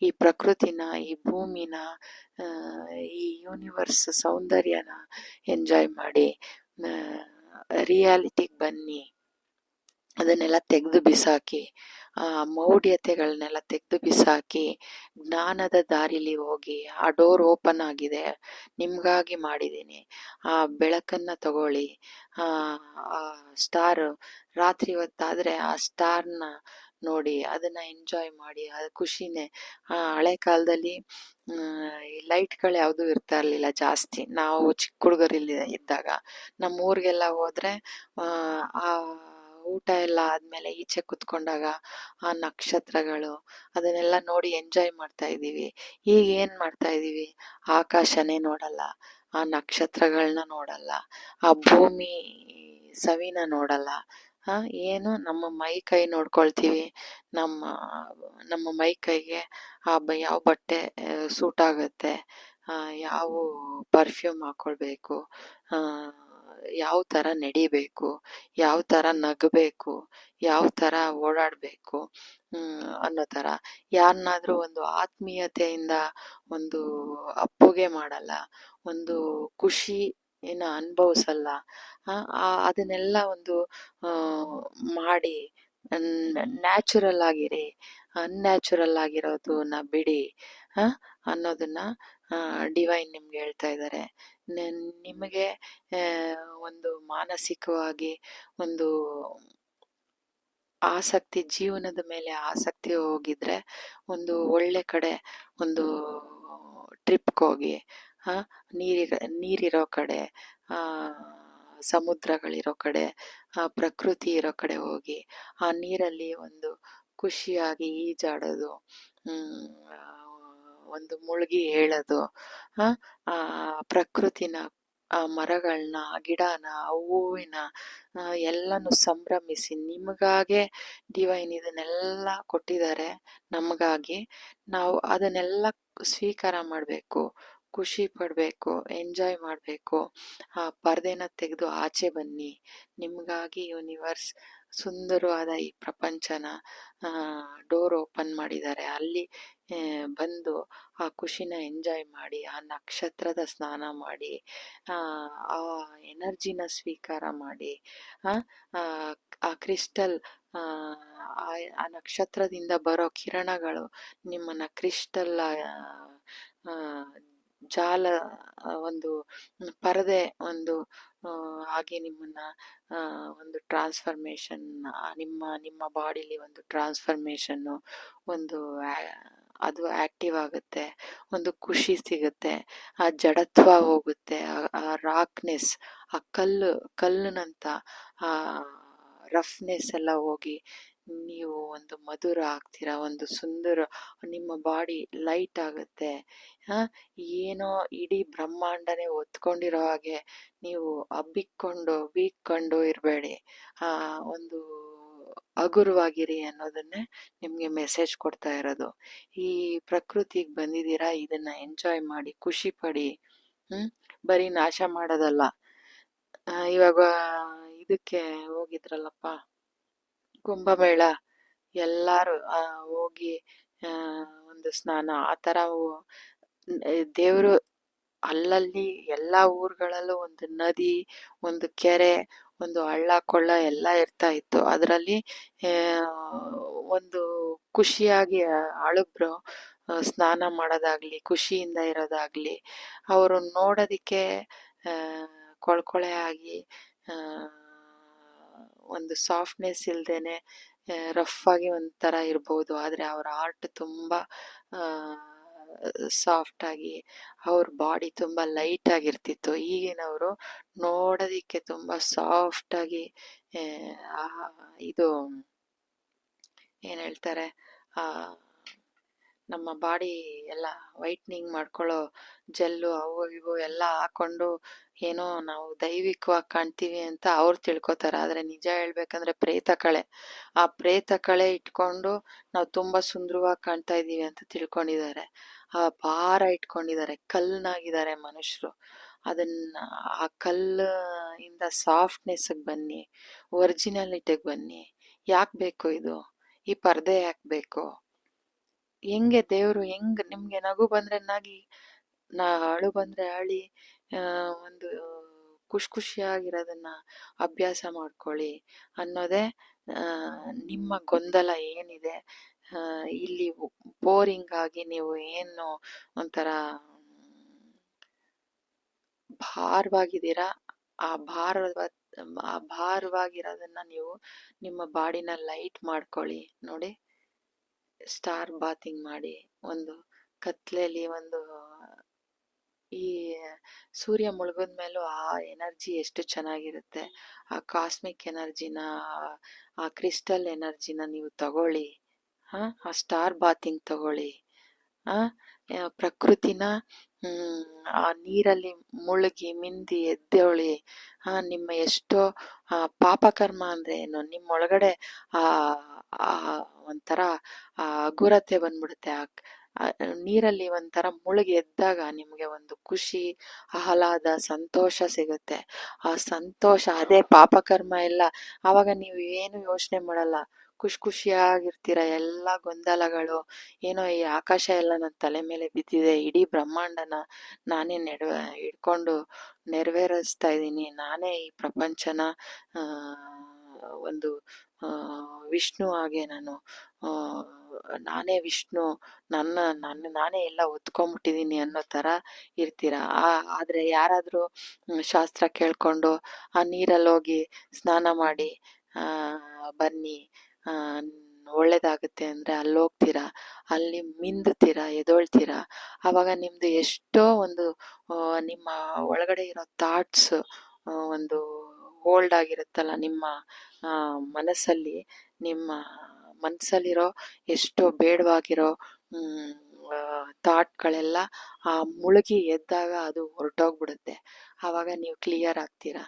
ಈ ಪ್ರಕೃತಿನ, ಈ ಭೂಮಿನ, ಈ ಯೂನಿವರ್ಸ್ ಸೌಂದರ್ಯನ ಎಂಜಾಯ್ ಮಾಡಿ. ರಿಯಾಲಿಟಿಗೆ ಬನ್ನಿ, ಅದನ್ನೆಲ್ಲ ತೆಗೆದು ಬಿಸಾಕಿ, ಆ ಮೌಢ್ಯತೆಗಳನ್ನೆಲ್ಲ ತೆಗೆದು ಬಿಸಾಕಿ ಜ್ಞಾನದ ದಾರಿಲಿ ಹೋಗಿ. ಆ ಡೋರ್ ಓಪನ್ ಆಗಿದೆ, ನಿಮಗಾಗಿ ಮಾಡಿದ್ದೀನಿ. ಆ ಬೆಳಕನ್ನು ತಗೊಳ್ಳಿ. ಆ ಸ್ಟಾರ್ ರಾತ್ರಿ ಹೊತ್ತಾದರೆ ಆ ಸ್ಟಾರ್ನ ನೋಡಿ, ಅದನ್ನ ಎಂಜಾಯ್ ಮಾಡಿ. ಅದು ಖುಷಿನೇ. ಹಳೆ ಕಾಲದಲ್ಲಿ ಈ ಲೈಟ್ಗಳು ಯಾವುದೂ ಇರ್ತಾ ಇರಲಿಲ್ಲ ಜಾಸ್ತಿ. ನಾವು ಚಿಕ್ಕ ಹುಡುಗರಲ್ಲಿ ಇದ್ದಾಗ ನಮ್ಮ ಊರಿಗೆಲ್ಲ ಹೋದರೆ ಆ ಊಟ ಎಲ್ಲ ಆದಮೇಲೆ ಈಚೆ ಕುತ್ಕೊಂಡಾಗ ಆ ನಕ್ಷತ್ರಗಳು ಅದನ್ನೆಲ್ಲ ನೋಡಿ ಎಂಜಾಯ್ ಮಾಡ್ತಾ ಇದ್ದೀವಿ. ಈಗ ಏನು ಮಾಡ್ತಾ ಇದ್ದೀವಿ? ಆಕಾಶನೇ ನೋಡಲ್ಲ, ಆ ನಕ್ಷತ್ರಗಳನ್ನ ನೋಡಲ್ಲ, ಆ ಭೂಮಿ ಸವಿನ ನೋಡಲ್ಲ. ಏನು ನಮ್ಮ ಮೈ ಕೈ ನೋಡ್ಕೊಳ್ತೀವಿ. ನಮ್ಮ ಮೈ ಕೈಗೆ ಯಾವ ಬಟ್ಟೆ ಸೂಟ್ ಆಗುತ್ತೆ, ಯಾವ ಪರ್ಫ್ಯೂಮ್ ಹಾಕ್ಕೊಳ್ಬೇಕು, ಯಾವ ಥರ ನಡಿಬೇಕು, ಯಾವ ಥರ ನಗಬೇಕು, ಯಾವ ಥರ ಓಡಾಡಬೇಕು ಅನ್ನೋ ಥರ. ಯಾರನ್ನಾದ್ರೂ ಒಂದು ಆತ್ಮೀಯತೆಯಿಂದ ಒಂದು ಅಪ್ಪುಗೆ ಮಾಡಲ್ಲ, ಒಂದು ಖುಷಿನ ಅನುಭವಿಸಲ್ಲ. ಅದನ್ನೆಲ್ಲ ಒಂದು ಮಾಡಿ ನ್ಯಾಚುರಲ್ ಆಗಿರಿ. ಅನ್ಯಾಚುರಲ್ ಆಗಿರೋದನ್ನ ಬಿಡಿ ಅನ್ನೋದನ್ನ ಡಿವೈನ್ ನಿಮ್ಗೆ ಹೇಳ್ತಾ ಇದ್ದಾರೆ. ನಿಮಗೆ ಒಂದು ಮಾನಸಿಕವಾಗಿ ಒಂದು ಆಸಕ್ತಿ, ಜೀವನದ ಮೇಲೆ ಆಸಕ್ತಿ ಹೋಗಿದ್ರೆ ಒಂದು ಒಳ್ಳೆ ಕಡೆ ಒಂದು ಟ್ರಿಪ್ಗೆ ಹೋಗಿ, ನೀರಿರೋ ಕಡೆ, ಸಮುದ್ರಗಳಿರೋ ಕಡೆ, ಪ್ರಕೃತಿ ಇರೋ ಕಡೆ ಹೋಗಿ ಆ ನೀರಲ್ಲಿ ಒಂದು ಖುಷಿಯಾಗಿ ಈಜಾಡೋದು, ಒಂದು ಮುಳುಗಿ ಹೇಳೋದು, ಆ ಪ್ರಕೃತಿನ, ಆ ಮರಗಳನ್ನ, ಆ ಗಿಡನ, ಆ ಹೂವಿನ ಎಲ್ಲನೂ ಸಂಭ್ರಮಿಸಿ, ನಿಮಗಾಗೆ ಡಿವೈನ್ ಇದನ್ನೆಲ್ಲ ಕೊಟ್ಟಿದ್ದಾರೆ ನಮಗಾಗಿ. ನಾವು ಅದನ್ನೆಲ್ಲ ಸ್ವೀಕಾರ ಮಾಡಬೇಕು, ಖುಷಿ ಪಡಬೇಕು, ಎಂಜಾಯ್ ಮಾಡಬೇಕು. ಆ ಪರ್ದೆನ ತೆಗೆದು ಆಚೆ ಬನ್ನಿ. ನಿಮಗಾಗಿ ಯೂನಿವರ್ಸ್ ಸುಂದರವಾದ ಈ ಪ್ರಪಂಚನ ಡೋರ್ ಓಪನ್ ಮಾಡಿದ್ದಾರೆ. ಅಲ್ಲಿ ಬಂದು ಆ ಖುಷಿನ ಎಂಜಾಯ್ ಮಾಡಿ, ಆ ನಕ್ಷತ್ರದ ಸ್ನಾನ ಮಾಡಿ, ಆ ಎನರ್ಜಿನ ಸ್ವೀಕಾರ ಮಾಡಿ, ಆ ಕ್ರಿಸ್ಟಲ್, ಆ ನಕ್ಷತ್ರದಿಂದ ಬರೋ ಕಿರಣಗಳು ನಿಮ್ಮನ್ನ ಕ್ರಿಸ್ಟಲ್ ಜಾಲ, ಒಂದು ಪರದೆ, ಒಂದು ಹಾಗೆ ನಿಮ್ಮನ್ನ ಒಂದು ಟ್ರಾನ್ಸ್ಫರ್ಮೇಷನ್, ನಿಮ್ಮ ಬಾಡಿಲಿ ಒಂದು ಟ್ರಾನ್ಸ್ಫರ್ಮೇಷನ್ನು, ಒಂದು ಅದು ಆಕ್ಟಿವ್ ಆಗುತ್ತೆ, ಒಂದು ಖುಷಿ ಸಿಗುತ್ತೆ, ಆ ಜಡತ್ವ ಹೋಗುತ್ತೆ, ಆ ರಾಕ್ನೆಸ್, ಆ ಕಲ್ಲಿನಂತ ಆ ರಫ್ನೆಸ್ ಎಲ್ಲ ಹೋಗಿ ನೀವು ಒಂದು ಮಧುರ ಆಗ್ತೀರಾ, ಒಂದು ಸುಂದರ, ನಿಮ್ಮ ಬಾಡಿ ಲೈಟ್ ಆಗುತ್ತೆ. ಏನೋ ಇಡೀ ಬ್ರಹ್ಮಾಂಡನೇ ಒತ್ಕೊಂಡಿರೋ ಹಾಗೆ ನೀವು ಬೀಗ್ಕೊಂಡು ಇರಬೇಡಿ, ಒಂದು ಹಗುರವಾಗಿರಿ ಅನ್ನೋದನ್ನೇ ನಿಮಗೆ ಮೆಸೇಜ್ ಕೊಡ್ತಾ ಇರೋದು. ಈ ಪ್ರಕೃತಿಗೆ ಬಂದಿದ್ದೀರಾ, ಇದನ್ನ ಎಂಜಾಯ್ ಮಾಡಿ, ಖುಷಿ ಪಡಿ. ಬರೀ ನಾಶ ಮಾಡೋದಲ್ಲ. ಇವಾಗ ಇದಕ್ಕೆ ಹೋಗಿದ್ರಲ್ಲಪ್ಪ, ಕುಂಭಮೇಳ, ಎಲ್ಲಾರು ಹೋಗಿ ಒಂದು ಸ್ನಾನ, ಆ ಥರ ದೇವರು ಅಲ್ಲಲ್ಲಿ ಎಲ್ಲ ಊರುಗಳಲ್ಲೂ ಒಂದು ನದಿ, ಒಂದು ಕೆರೆ, ಒಂದು ಹಳ್ಳ ಕೊಳ್ಳ ಎಲ್ಲ ಇರ್ತಾ ಇತ್ತು. ಅದರಲ್ಲಿ ಒಂದು ಖುಷಿಯಾಗಿ ಹಳಬ್ರು ಸ್ನಾನ ಮಾಡೋದಾಗ್ಲಿ, ಖುಷಿಯಿಂದ ಇರೋದಾಗ್ಲಿ, ಅವರು ನೋಡೋದಿಕ್ಕೆ ಕೊಳ್ಕೊಳೆ ಆಗಿ, ಒಂದು ಸಾಫ್ಟ್ನೆಸ್ ಇಲ್ದೇನೆ ರಫ್ ಆಗಿ ಒಂಥರ ಇರ್ಬೋದು. ಆದರೆ ಅವ್ರ ಹಾರ್ಟ್ ತುಂಬ ಸಾಫ್ಟ್ ಆಗಿ, ಅವ್ರ ಬಾಡಿ ತುಂಬ ಲೈಟ್ ಆಗಿರ್ತಿತ್ತು. ಈಗಿನವರು ನೋಡೋದಿಕ್ಕೆ ತುಂಬ ಸಾಫ್ಟ್ ಆಗಿ, ಇದು ಏನ್ ಹೇಳ್ತಾರೆ, ನಮ್ಮ ಬಾಡಿ ಎಲ್ಲ ವೈಟ್ನಿಂಗ್ ಮಾಡ್ಕೊಳ್ಳೋ ಜೆಲ್ಲು ಅವು ಇವು ಎಲ್ಲ ಹಾಕೊಂಡು ಏನೋ ನಾವು ದೈವಿಕವಾಗಿ ಕಾಣ್ತೀವಿ ಅಂತ ಅವ್ರು ತಿಳ್ಕೊತಾರೆ. ಆದರೆ ನಿಜ ಹೇಳ್ಬೇಕಂದ್ರೆ ಪ್ರೇತ ಕಳೆ, ಆ ಪ್ರೇತ ಕಳೆ ಇಟ್ಕೊಂಡು ನಾವು ತುಂಬ ಸುಂದರವಾಗಿ ಕಾಣ್ತಾ ಇದ್ದೀವಿ ಅಂತ ತಿಳ್ಕೊಂಡಿದ್ದಾರೆ. ಆ ಭಾರ ಇಟ್ಕೊಂಡಿದ್ದಾರೆ, ಕಲ್ನಾಗಿದ್ದಾರೆ ಮನುಷ್ಯರು. ಅದನ್ನ, ಆ ಇಂದ ಸಾಫ್ಟ್ನೆಸ್ಗೆ ಬನ್ನಿ, ಒರಿಜಿನಾಲಿಟಿಗೆ ಬನ್ನಿ. ಯಾಕೆ ಬೇಕು ಇದು? ಈ ಪರ್ದೆ ಯಾಕೆ ಬೇಕು? ಹೆಂಗೆ ದೇವ್ರು ನಿಮ್ಗೆ ನಗು ಬಂದ್ರೆ ನಗಿ, ಅಳು ಬಂದ್ರೆ ಅಳಿ, ಒಂದು ಖುಷಿಯಾಗಿರೋದನ್ನ ಅಭ್ಯಾಸ ಮಾಡ್ಕೊಳ್ಳಿ ಅನ್ನೋದೇ ನಿಮ್ಮ ಗೊಂದಲ ಏನಿದೆ. ಇಲ್ಲಿ ಬೋರಿಂಗ್ ಆಗಿ ನೀವು ಏನು ಒಂಥರ ಭಾರವಾಗಿದ್ದೀರಾ, ಆ ಭಾರವಾಗಿರೋದನ್ನ ನೀವು ನಿಮ್ಮ ಬಾಡಿನ ಲೈಟ್ ಮಾಡ್ಕೊಳ್ಳಿ. ನೋಡಿ, ಸ್ಟಾರ್ ಬಾತಿಂಗ್ ಮಾಡಿ, ಒಂದು ಕತ್ಲೆಯಲ್ಲಿ ಒಂದು ಈ ಸೂರ್ಯ ಮುಳುಗದ ಮೇಲೂ ಆ ಎನರ್ಜಿ ಎಷ್ಟು ಚೆನ್ನಾಗಿರುತ್ತೆ. ಆ ಕಾಸ್ಮಿಕ್ ಎನರ್ಜಿನ, ಆ ಕ್ರಿಸ್ಟಲ್ ಎನರ್ಜಿನ ನೀವು ತಗೊಳ್ಳಿ. ಆ ಸ್ಟಾರ್ ಬಾತಿಂಗ್ ತಗೊಳ್ಳಿ. ಪ್ರಕೃತಿನ ಆ ನೀರಲ್ಲಿ ಮುಳುಗಿ ಮಿಂದಿ ಎದ್ದೇಳಿ. ನಿಮ್ಮ ಎಷ್ಟೋ ಪಾಪಕರ್ಮ ಅಂದ್ರೆ ಏನು, ನಿಮ್ಮೊಳಗಡೆ ಒಂಥರ ಹಗುರತೆ ಬಂದ್ಬಿಡುತ್ತೆ. ನೀರಲ್ಲಿ ಒಂಥರ ಮುಳುಗಿ ಎದ್ದಾಗ ನಿಮ್ಗೆ ಒಂದು ಖುಷಿ, ಆಹ್ಲಾದ, ಸಂತೋಷ ಸಿಗುತ್ತೆ. ಆ ಸಂತೋಷ, ಅದೇ ಪಾಪಕರ್ಮ ಎಲ್ಲ. ಆವಾಗ ನೀವು ಏನು ಯೋಚನೆ ಮಾಡಲ್ಲ, ಖುಷಿಯಾಗಿರ್ತೀರ. ಎಲ್ಲ ಗೊಂದಲಗಳು ಏನೋ, ಈ ಆಕಾಶ ಎಲ್ಲ ನನ್ನ ತಲೆ ಮೇಲೆ ಬಿದ್ದಿದೆ, ಇಡೀ ಬ್ರಹ್ಮಾಂಡನ ನಾನೇ ಹಿಡ್ಕೊಂಡು ನೆರವೇರಿಸ್ತಾ ಇದ್ದೀನಿ, ನಾನೇ ಈ ಪ್ರಪಂಚನ ಒಂದು ವಿಷ್ಣು ಹಾಗೆ ನಾನೇ ವಿಷ್ಣು, ನಾನೇ ಎಲ್ಲ ಒತ್ಕೊಂಡ್ಬಿಟ್ಟಿದ್ದೀನಿ ಅನ್ನೋ ಥರ ಇರ್ತೀರ. ಆದರೆ ಯಾರಾದರೂ ಶಾಸ್ತ್ರ ಕೇಳ್ಕೊಂಡು ಆ ನೀರಲ್ಲಿ ಹೋಗಿ ಸ್ನಾನ ಮಾಡಿ ಬನ್ನಿ, ಆ, ಒಳ್ಳೇದಾಗುತ್ತೆ ಅಂದರೆ ಅಲ್ಲಿ ಹೋಗ್ತೀರಾ, ಅಲ್ಲಿ ಮಿಂದ್ತೀರಾ, ಎದೊಳ್ತೀರಾ. ಆವಾಗ ನಿಮ್ಮದು ಎಷ್ಟೋ ಒಂದು ನಿಮ್ಮ ಒಳಗಡೆ ಇರೋ ಥಾಟ್ಸ್ ಒಂದು ಹೋಲ್ಡ್ ಆಗಿರುತ್ತಲ್ಲ ನಿಮ್ಮ ಮನಸ್ಸಲ್ಲಿ, ನಿಮ್ಮ ಮನಸ್ಸಲ್ಲಿರೋ ಎಷ್ಟೋ ಬೇಡವಾಗಿರೋ ಥಾಟ್ಗಳೆಲ್ಲ ಮುಳುಗಿ ಎದ್ದಾಗ ಅದು ಹೊರಟೋಗ್ಬಿಡುತ್ತೆ. ಆವಾಗ ನೀವು ಕ್ಲಿಯರ್ ಆಗ್ತೀರಾ.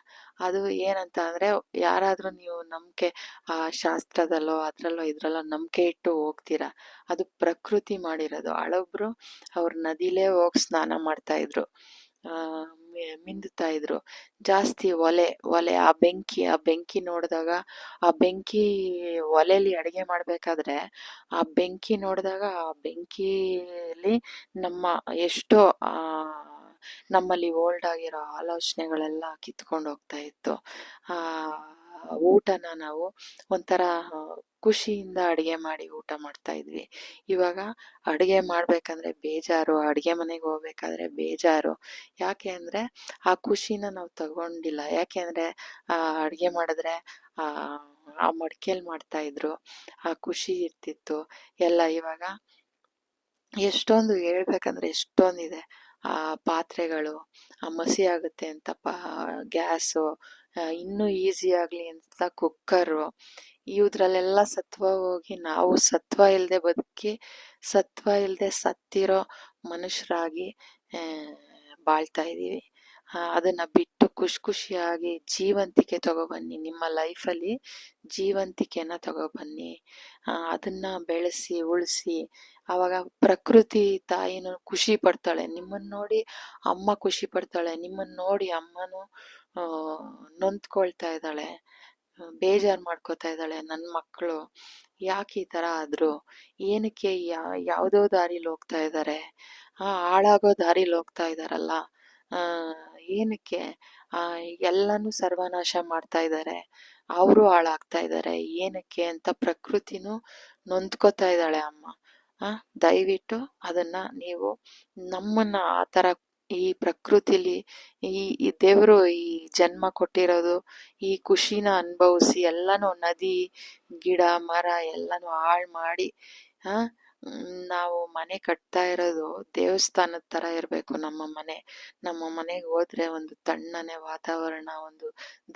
ಅದು ಏನಂತ ಅಂದರೆ, ಯಾರಾದರೂ ನೀವು ನಂಬಿಕೆ ಶಾಸ್ತ್ರದಲ್ಲೋ ಅದರಲ್ಲೋ ಇದರಲ್ಲೋ ನಂಬಿಕೆ ಇಟ್ಟು ಹೋಗ್ತೀರಾ, ಅದು ಪ್ರಕೃತಿ ಮಾಡಿರೋದು. ಹಳಬ್ರು ಅವ್ರು ನದಿಲೇ ಹೋಗಿ ಸ್ನಾನ ಮಾಡ್ತಾಯಿದ್ರು, ಮಿಂದುತ್ತಾ ಇದ್ರು. ಜಾಸ್ತಿ ಒಲೆ ಆ ಬೆಂಕಿ ನೋಡಿದಾಗ, ಆ ಬೆಂಕಿ ಒಲೆಯಲ್ಲಿ ಅಡುಗೆ ಮಾಡಬೇಕಾದ್ರೆ ಆ ಬೆಂಕಿ ನೋಡಿದಾಗ ಆ ಬೆಂಕಿಯಲ್ಲಿ ನಮ್ಮ ಎಷ್ಟೋ ನಮ್ಮಲ್ಲಿ ಓಲ್ಡ್ ಆಗಿರೋ ಆಲೋಚನೆಗಳೆಲ್ಲ ಕಿತ್ಕೊಂಡು ಹೋಗ್ತಾ ಇತ್ತು. ಊಟನ ನಾವು ಒಂಥರ ಖುಷಿಯಿಂದ ಅಡುಗೆ ಮಾಡಿ ಊಟ ಮಾಡ್ತಾ ಇದ್ವಿ. ಇವಾಗ ಅಡುಗೆ ಮಾಡಬೇಕಂದ್ರೆ ಬೇಜಾರು, ಅಡುಗೆ ಮನೆಗೆ ಹೋಗ್ಬೇಕಾದ್ರೆ ಬೇಜಾರು. ಯಾಕೆ ಅಂದರೆ ಆ ಖುಷಿನ ನಾವು ತಗೊಂಡಿಲ್ಲ. ಯಾಕೆ ಅಂದರೆ ಅಡುಗೆ ಮಾಡಿದ್ರೆ ಆ ಮಡಿಕೆಯಲ್ಲಿ ಮಾಡ್ತಾಯಿದ್ರು, ಆ ಖುಷಿ ಇರ್ತಿತ್ತು ಎಲ್ಲ. ಇವಾಗ ಎಷ್ಟೊಂದು ಹೇಳ್ಬೇಕಂದ್ರೆ ಎಷ್ಟೊಂದಿದೆ. ಆ ಪಾತ್ರೆಗಳು ಮಸಿ ಆಗುತ್ತೆ ಅಂತ ಗ್ಯಾಸು, ಇನ್ನೂ ಈಸಿ ಆಗಲಿ ಅಂತ ಕುಕ್ಕರು, ಇವುದ್ರಲ್ಲೆಲ್ಲ ಸತ್ವ ಹೋಗಿ ನಾವು ಸತ್ವ ಇಲ್ಲದೆ ಬದುಕಿ ಸತ್ವ ಇಲ್ಲದೆ ಸತ್ತಿರೋ ಮನುಷ್ಯರಾಗಿ ಬಾಳ್ತಾ ಇದ್ದೀವಿ. ಅದನ್ನು ಬಿಟ್ಟು ಖುಷಿಯಾಗಿ ಜೀವಂತಿಕೆ ತಗೊಬನ್ನಿ. ನಿಮ್ಮ ಲೈಫಲ್ಲಿ ಜೀವಂತಿಕೆನ ತಗೊಬನ್ನಿ. ಅದನ್ನು ಬೆಳೆಸಿ ಉಳಿಸಿ. ಆವಾಗ ಪ್ರಕೃತಿ ತಾಯಿನೂ ಖುಷಿ ಪಡ್ತಾಳೆ. ನಿಮ್ಮನ್ನು ನೋಡಿ ಅಮ್ಮ ಖುಷಿ ಪಡ್ತಾಳೆ, ನಿಮ್ಮನ್ನು ನೋಡಿ ಅಮ್ಮನೂ ನೊಂದ್ಕೊಳ್ತಾ ಇದ್ದಾಳೆ, ಬೇಜಾರು ಮಾಡ್ಕೋತಾ ಇದ್ದಾಳೆ. ನನ್ನ ಮಕ್ಕಳು ಯಾಕೆ ಈ ಥರ ಆದರು, ಏನಕ್ಕೆ ಯಾವುದೋ ದಾರಿಲಿ ಹೋಗ್ತಾ ಇದ್ದಾರೆ, ಹಾಳಾಗೋ ದಾರಿಲಿ ಹೋಗ್ತಾ ಇದ್ದಾರಲ್ಲ, ಏನಕ್ಕೆ ಎಲ್ಲನೂ ಸರ್ವನಾಶ ಮಾಡ್ತಾ ಇದ್ದಾರೆ, ಅವರು ಹಾಳಾಗ್ತಾ ಇದ್ದಾರೆ ಏನಕ್ಕೆ ಅಂತ ಪ್ರಕೃತಿನೂ ನೊಂದ್ಕೋತಾ ಇದ್ದಾಳೆ ಅಮ್ಮ. ದಯವಿಟ್ಟು ಅದನ್ನು ನೀವು ನಮ್ಮನ್ನು ಆ ಥರ ಈ ಪ್ರಕೃತಿಲಿ ಈ ದೇವರು ಈ ಜನ್ಮ ಕೊಟ್ಟಿರೋದು ಈ ಖುಷಿನ ಅನುಭವಿಸಿ ಎಲ್ಲನೂ ನದಿ ಗಿಡ ಮರ ಎಲ್ಲನೂ ಹಾಳು ಮಾಡಿ ನಾವು ಮನೆ ಕಟ್ತಾ ಇರೋದು ದೇವಸ್ಥಾನದ ಥರ ಇರಬೇಕು ನಮ್ಮ ಮನೆ. ನಮ್ಮ ಮನೆಗೆ ಹೋದ್ರೆ ಒಂದು ತಣ್ಣನೆ ವಾತಾವರಣ, ಒಂದು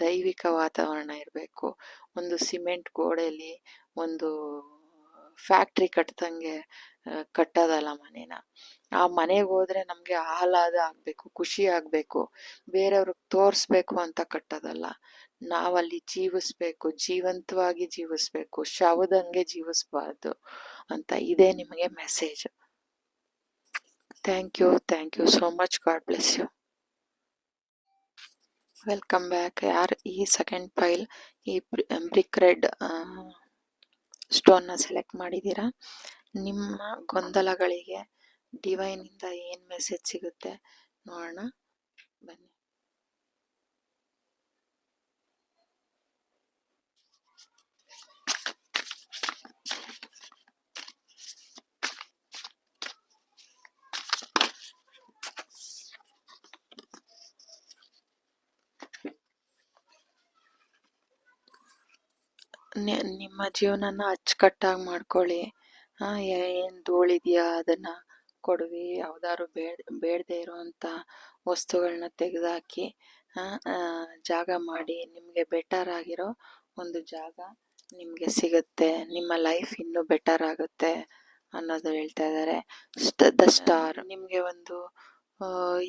ದೈವಿಕ ವಾತಾವರಣ ಇರಬೇಕು. ಒಂದು ಸಿಮೆಂಟ್ ಗೋಡೆಯಲ್ಲಿ ಒಂದು ಫ್ಯಾಕ್ಟ್ರಿ ಕಟ್ದಂಗೆ ಕಟ್ಟೋದಲ್ಲ ಮನೇನ. ಆ ಮನೆಗೆ ಹೋದ್ರೆ ನಮಗೆ ಆಹ್ಲಾದ ಆಗಬೇಕು, ಖುಷಿ ಆಗಬೇಕು, ಬೇರೆಯವ್ರಿಗೆ ತೋರಿಸ್ಬೇಕು ಅಂತ ಕಟ್ಟೋದಲ್ಲ. ನಾವಲ್ಲಿ ಜೀವಿಸ್ಬೇಕು, ಜೀವಂತವಾಗಿ ಜೀವಿಸ್ಬೇಕು, ಶವದಂಗೆ ಜೀವಿಸ್ಬಾರ್ದು ಅಂತ. ಇದೇ ನಿಮಗೆ message. Thank you so much. God bless you. Welcome back. ಯಾರು ಈ ಸೆಕೆಂಡ್ ಫೈಲ್ ಈ ಬ್ರಿಕ್ ರೆಡ್ ಸ್ಟೋನ್ನ ಸೆಲೆಕ್ಟ್ ಮಾಡಿದ್ದೀರಾ, ನಿಮ್ಮ ಗೊಂದಲಗಳಿಗೆ ಡಿವೈನಿಂದ ಏನು ಮೆಸೇಜ್ ಸಿಗುತ್ತೆ ನೋಡೋಣ ಬನ್ನಿ. ನಿಮ್ಮ ಜೀವನನ ಅಚ್ಚುಕಟ್ಟಾಗಿ ಮಾಡ್ಕೊಳ್ಳಿ. ಏನು ಧೂಳಿದೆಯಾ ಅದನ್ನು ಕೊಡುವಿ, ಯಾವ್ದಾದ್ರು ಬೇಡದೇ ಇರೋವಂಥ ವಸ್ತುಗಳನ್ನ ತೆಗೆದುಹಾಕಿ ಜಾಗ ಮಾಡಿ. ನಿಮಗೆ ಬೆಟರ್ ಆಗಿರೋ ಒಂದು ಜಾಗ ನಿಮಗೆ ಸಿಗುತ್ತೆ, ನಿಮ್ಮ ಲೈಫ್ ಇನ್ನೂ ಬೆಟರ್ ಆಗುತ್ತೆ ಅನ್ನೋದು ಹೇಳ್ತಾ ಇದ್ದಾರೆ. ದ ಸ್ಟಾರ್ ನಿಮಗೆ ಒಂದು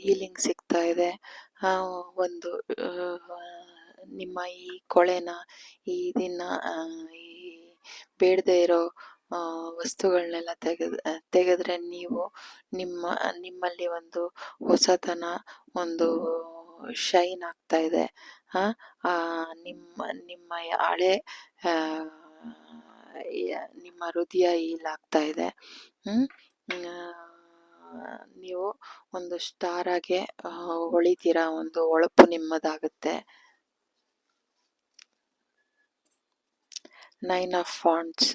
ಹೀಲಿಂಗ್ ಸಿಗ್ತಾ ಇದೆ. ಒಂದು ನಿಮ್ಮ ಈ ಕೊಳೆನ ಇದನ್ನ ಈ ಬೇಡದೇ ಇರೋ ವಸ್ತುಗಳನ್ನೆಲ್ಲ ತೆಗೆದ್ರೆ ನೀವು ನಿಮ್ಮಲ್ಲಿ ಒಂದು ಹೊಸತನ, ಒಂದು ಶೈನ್ ಆಗ್ತಾ ಇದೆ. ನಿಮ್ಮ ಹಳೆ ನಿಮ್ಮ ಹೃದಯ ಹೀಲಾಗ್ತಾ ಇದೆ. ನೀವು ಒಂದು ಸ್ಟಾರ್ ಆಗಿ ಹೊಳಿತೀರಾ, ಒಂದು ಹೊಳಪು ನಿಮ್ಮದಾಗುತ್ತೆ. 9 of Wands.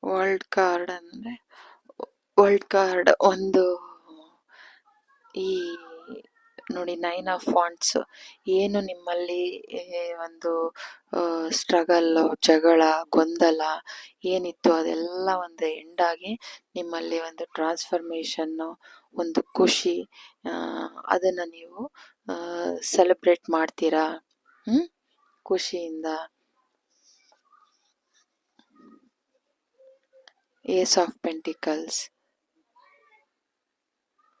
ವರ್ಲ್ಡ್ ಕಾರ್ಡ್ ಅಂದರೆ ವರ್ಲ್ಡ್ ಕಾರ್ಡ್ ಒಂದು ಈ ನೋಡಿ 9 ಆಫ್ ವಾಂಡ್ಸ್ ಏನು ನಿಮ್ಮಲ್ಲಿ ಒಂದು ಸ್ಟ್ರಗಲ್, ಜಗಳ, ಗೊಂದಲ ಏನಿತ್ತು ಅದೆಲ್ಲ ಒಂದು ಎಂಡಾಗಿ ನಿಮ್ಮಲ್ಲಿ ಒಂದು ಟ್ರಾನ್ಸ್ಫರ್ಮೇಷನ್ನು, ಒಂದು ಖುಷಿ, ಅದನ್ನು ನೀವು ಸೆಲೆಬ್ರೇಟ್ ಮಾಡ್ತೀರಾ ಖುಷಿಯಿಂದ. Ace of pentacles,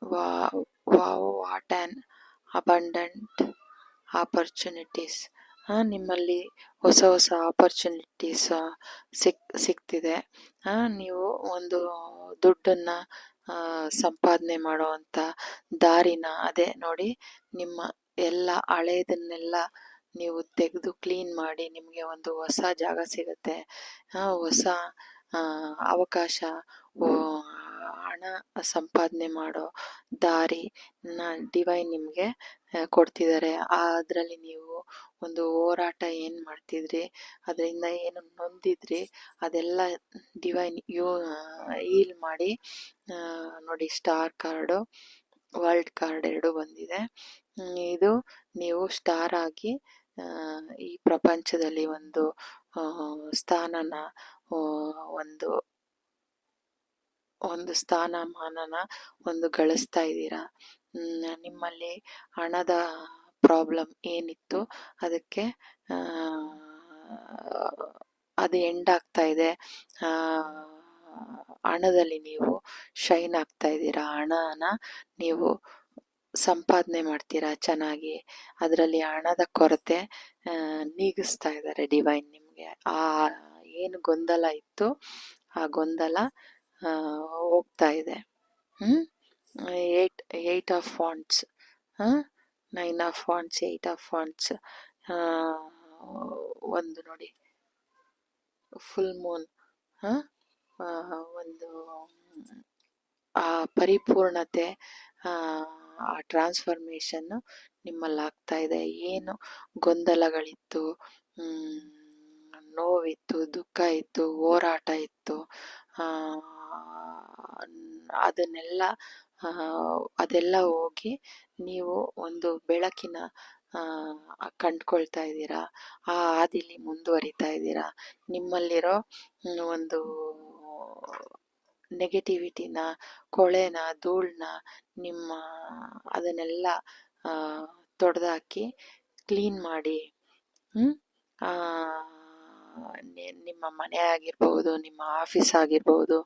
wow what an abundant opportunities. ನಿಮ್ಮಲ್ಲಿ ಹೊಸ ಹೊಸ ಆಪರ್ಚುನಿಟೀಸ್ ಸಿಗ್ತಿದೆ. ನೀವು ಒಂದು ದುಡ್ಡನ್ನು ಸಂಪಾದನೆ ಮಾಡುವಂಥ ದಾರಿನ, ಅದೇ ನೋಡಿ, ನಿಮ್ಮ ಎಲ್ಲ ಹಳೇದನ್ನೆಲ್ಲ ನೀವು ತೆಗೆದು ಕ್ಲೀನ್ ಮಾಡಿ ನಿಮಗೆ ಒಂದು ಹೊಸ ಜಾಗ ಸಿಗುತ್ತೆ, ಹೊಸ ಅವಕಾಶ, ಹಣ ಸಂಪಾದನೆ ಮಾಡೋ ದಾರಿನ ಡಿವೈನ್ ನಿಮಗೆ ಕೊಡ್ತಿದ್ದಾರೆ. ಅದರಲ್ಲಿ ನೀವು ಒಂದು ಹೋರಾಟ ಏನು ಮಾಡ್ತಿದ್ರಿ, ಅದರಿಂದ ಏನು ನೊಂದಿದ್ರಿ, ಅದೆಲ್ಲ ಡಿವೈನ್ ಹೀಲ್ ಮಾಡಿ ನೋಡಿ. ಸ್ಟಾರ್ ಕಾರ್ಡು, ವರ್ಲ್ಡ್ ಕಾರ್ಡ್ ಎರಡು ಬಂದಿದೆ. ಇದು ನೀವು ಸ್ಟಾರ್ ಆಗಿ ಈ ಪ್ರಪಂಚದಲ್ಲಿ ಒಂದು ಸ್ಥಾನನ, ಒಂದು ಸ್ಥಾನಮಾನನ ಗಳಿಸ್ತಾ ಇದ್ದೀರಾ. ನಿಮ್ಮಲ್ಲಿ ಹಣದ ಪ್ರಾಬ್ಲಮ್ ಏನಿತ್ತು ಅದಕ್ಕೆ ಅದು ಎಂಡ್ ಆಗ್ತಾ ಇದೆ. ಹಣದಲ್ಲಿ ನೀವು ಶೈನ್ ಆಗ್ತಾ ಇದ್ದೀರಾ, ಹಣನ ನೀವು ಸಂಪಾದನೆ ಮಾಡ್ತೀರಾ ಚೆನ್ನಾಗಿ. ಅದರಲ್ಲಿ ಹಣದ ಕೊರತೆ ನೀಗಿಸ್ತಾ ಇದ್ದಾರೆ ಡಿವೈನ್ ನಿಮಗೆ. ಏನು ಗೊಂದಲ ಇತ್ತು ಆ ಗೊಂದಲ ಹೋಗ್ತಾ ಇದೆ. 8 of wands, 9 of wands, 8 of wands. ಒಂದು ನೋಡಿ, ಫುಲ್ ಮೂನ್, ಒಂದು ಪರಿಪೂರ್ಣತೆ, ಆ ಟ್ರಾನ್ಸ್ಫರ್ಮೇಷನ್ನು ನಿಮ್ಮಲ್ಲಿ ಆಗ್ತಾ ಇದೆ. ಏನು ಗೊಂದಲಗಳಿತ್ತು, ನೋವಿತ್ತು, ದುಃಖ ಇತ್ತು, ಹೋರಾಟ ಇತ್ತು, ಅದೆಲ್ಲ ಹೋಗಿ ನೀವು ಒಂದು ಬೆಳಕಿನ ಕಂಡ್ಕೊಳ್ತಾ ಇದ್ದೀರಾ. ಆ ಹಾದಿಲಿ ಮುಂದುವರಿತಾ ಇದ್ದೀರಾ. ನಿಮ್ಮಲ್ಲಿರೋ ಒಂದು ನೆಗೆಟಿವಿಟಿನ, ಕೊಳೆನ, ಧೂಳನ್ನ, ಅದನ್ನೆಲ್ಲ ತೊಡೆದಾಕಿ ಕ್ಲೀನ್ ಮಾಡಿ, ನಿಮ್ಮ ಮನೆ ಆಗಿರ್ಬೋದು, ನಿಮ್ಮ ಆಫೀಸ್ ಆಗಿರ್ಬೋದು,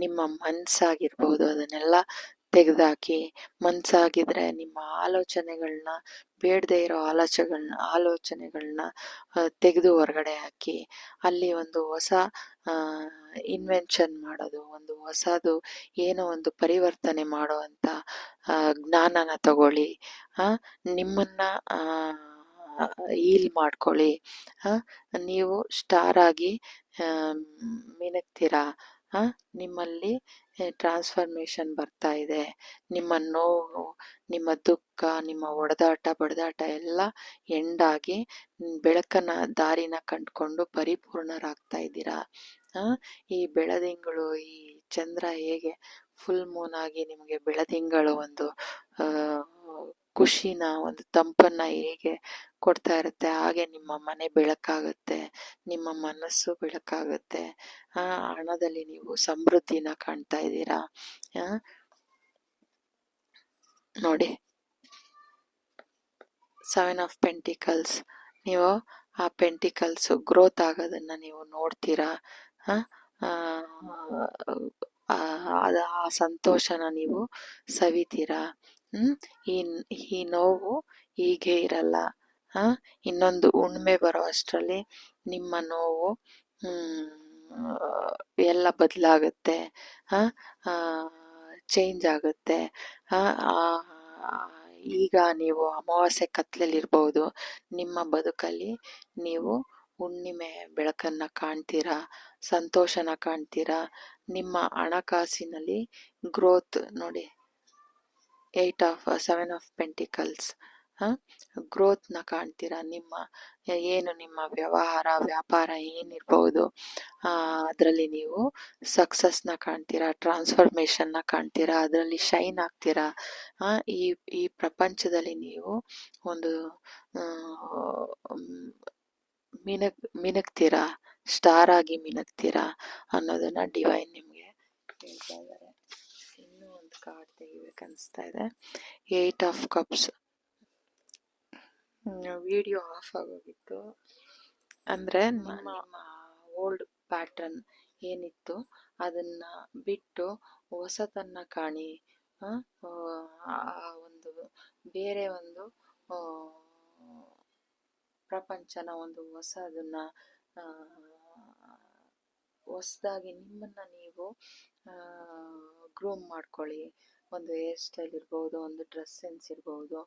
ನಿಮ್ಮ ಮನಸ್ಸಾಗಿರ್ಬೋದು, ಅದನ್ನೆಲ್ಲ ತೆಗೆದಾಕಿ, ಮನಸ್ಸಾಗಿದ್ರೆ ನಿಮ್ಮ ಆಲೋಚನೆಗಳನ್ನ, ಬೇಡದೇ ಇರೋ ಆಲೋಚನೆಗಳನ್ನ ತೆಗೆದು ಹೊರಗಡೆ ಹಾಕಿ, ಅಲ್ಲಿ ಒಂದು ಹೊಸ ಇನ್ವೆನ್ಷನ್ ಮಾಡೋದು, ಒಂದು ಹೊಸದು ಏನೋ ಒಂದು ಪರಿವರ್ತನೆ ಮಾಡುವಂಥ ಜ್ಞಾನನ ತಗೊಳ್ಳಿ. ನಿಮ್ಮನ್ನ ಹೀಲ್ ಮಾಡ್ಕೊಳ್ಳಿ. ನೀವು ಸ್ಟಾರ್ ಆಗಿ ಮಿನುಗ್ತೀರಾ. ನಿಮ್ಮಲ್ಲಿ ಟ್ರಾನ್ಸ್ಫರ್ಮೇಷನ್ ಬರ್ತಾ ಇದೆ. ನಿಮ್ಮ ನೋವು, ನಿಮ್ಮ ದುಃಖ, ನಿಮ್ಮ ಹೊಡೆದಾಟ ಬಡದಾಟ ಎಲ್ಲ ಎಂಡಾಗಿ ಬೆಳಕನ ದಾರಿನ ಕಂಡುಕೊಂಡು ಪರಿಪೂರ್ಣರಾಗ್ತಾ ಇದ್ದೀರಾ. ಈ ಬೆಳದಿಂಗಳು, ಈ ಚಂದ್ರ ಹೇಗೆ ಫುಲ್ ಮೂನ್ ಆಗಿ ನಿಮಗೆ ಬೆಳದಿಂಗಳು ಒಂದು ಖುಷಿನ, ಒಂದು ತಂಪನ್ನ ಹೇಗೆ ಕೊಡ್ತಾ ಇರುತ್ತೆ, ಹಾಗೆ ನಿಮ್ಮ ಮನೆ ಬೆಳಕಾಗುತ್ತೆ, ನಿಮ್ಮ ಮನಸ್ಸು ಬೆಳಕಾಗುತ್ತೆ. ಹಣದಲ್ಲಿ ನೀವು ಸಮೃದ್ಧಿನ ಕಾಣ್ತಾ ಇದ್ದೀರಾ. ನೋಡಿ, 7 ಆಫ್ ಪೆಂಟಿಕಲ್ಸ್, ನೀವು ಆ ಪೆಂಟಿಕಲ್ಸ್ ಗ್ರೋತ್ ಆಗೋದನ್ನ ನೀವು ನೋಡ್ತೀರಾ. ಆ ಸಂತೋಷನ ನೀವು ಸವಿತೀರಾ. ಈ ನೋವು ಹೀಗೆ ಇರಲ್ಲ. ಇನ್ನೊಂದು ಹುಣ್ಣಿಮೆ ಬರೋ ಅಷ್ಟರಲ್ಲಿ ನಿಮ್ಮ ನೋವು ಎಲ್ಲ ಬದಲಾಗುತ್ತೆ, ಚೇಂಜ್ ಆಗುತ್ತೆ. ಈಗ ನೀವು ಅಮಾವಾಸ್ಯೆ ಕತ್ಲಲ್ಲಿರ್ಬೋದು, ನಿಮ್ಮ ಬದುಕಲ್ಲಿ ನೀವು ಹುಣ್ಣಿಮೆ ಬೆಳಕನ್ನು ಕಾಣ್ತೀರಾ, ಸಂತೋಷನ ಕಾಣ್ತೀರಾ. ನಿಮ್ಮ ಹಣಕಾಸಿನಲ್ಲಿ ಗ್ರೋತ್ ನೋಡಿ. 7 ಆಫ್ ಪೆಂಟಿಕಲ್ಸ್, ಗ್ರೋತ್ನ ಕಾಣ್ತೀರಾ. ನಿಮ್ಮ ವ್ಯವಹಾರ ವ್ಯಾಪಾರ ಏನಿರ್ಬೋದು ಅದರಲ್ಲಿ ನೀವು ಸಕ್ಸಸ್ನ ಕಾಣ್ತೀರಾ, ಟ್ರಾನ್ಸ್ಫಾರ್ಮೇಷನ್ನ ಕಾಣ್ತೀರಾ, ಅದರಲ್ಲಿ ಶೈನ್ ಆಗ್ತೀರಾ. ಈ ಪ್ರಪಂಚದಲ್ಲಿ ನೀವು ಒಂದು ಮಿನುಗ್ತೀರಾ, ಸ್ಟಾರ್ ಆಗಿ ಮಿನುಗ್ತೀರಾ ಅನ್ನೋದನ್ನ ಡಿವೈನ್ ನಿಮಗೆ ಹೇಳ್ತಾ ಇದ್ದಾರೆ. ಇನ್ನೂ ಒಂದು ಕಾರ್ಡ್ ತೆಗಿಬೇಕನ್ನಿಸ್ತಾ ಇದೆ. 8 ಆಫ್ ಕಪ್ಸ್. ವಿಡಿಯೋ ಆಫ್ ಆಗೋಗಿತ್ತು. ಅಂದರೆ ನಿಮ್ಮ ಓಲ್ಡ್ ಪ್ಯಾಟರ್ನ್ ಏನಿತ್ತು ಅದನ್ನ ಬಿಟ್ಟು ಹೊಸತನ್ನ ಕಾಣಿ. ಒಂದು ಬೇರೆ ಒಂದು ಪ್ರಪಂಚನ, ಒಂದು ಹೊಸದಾಗಿ ನಿಮ್ಮನ್ನ ನೀವು ಗ್ರೂಮ್ ಮಾಡ್ಕೊಳ್ಳಿ. ಒಂದು ಹೇರ್ ಸ್ಟೈಲ್ ಇರ್ಬೋದು, ಒಂದು ಡ್ರೆಸ್ ಸೆನ್ಸ್ ಇರ್ಬೋದು.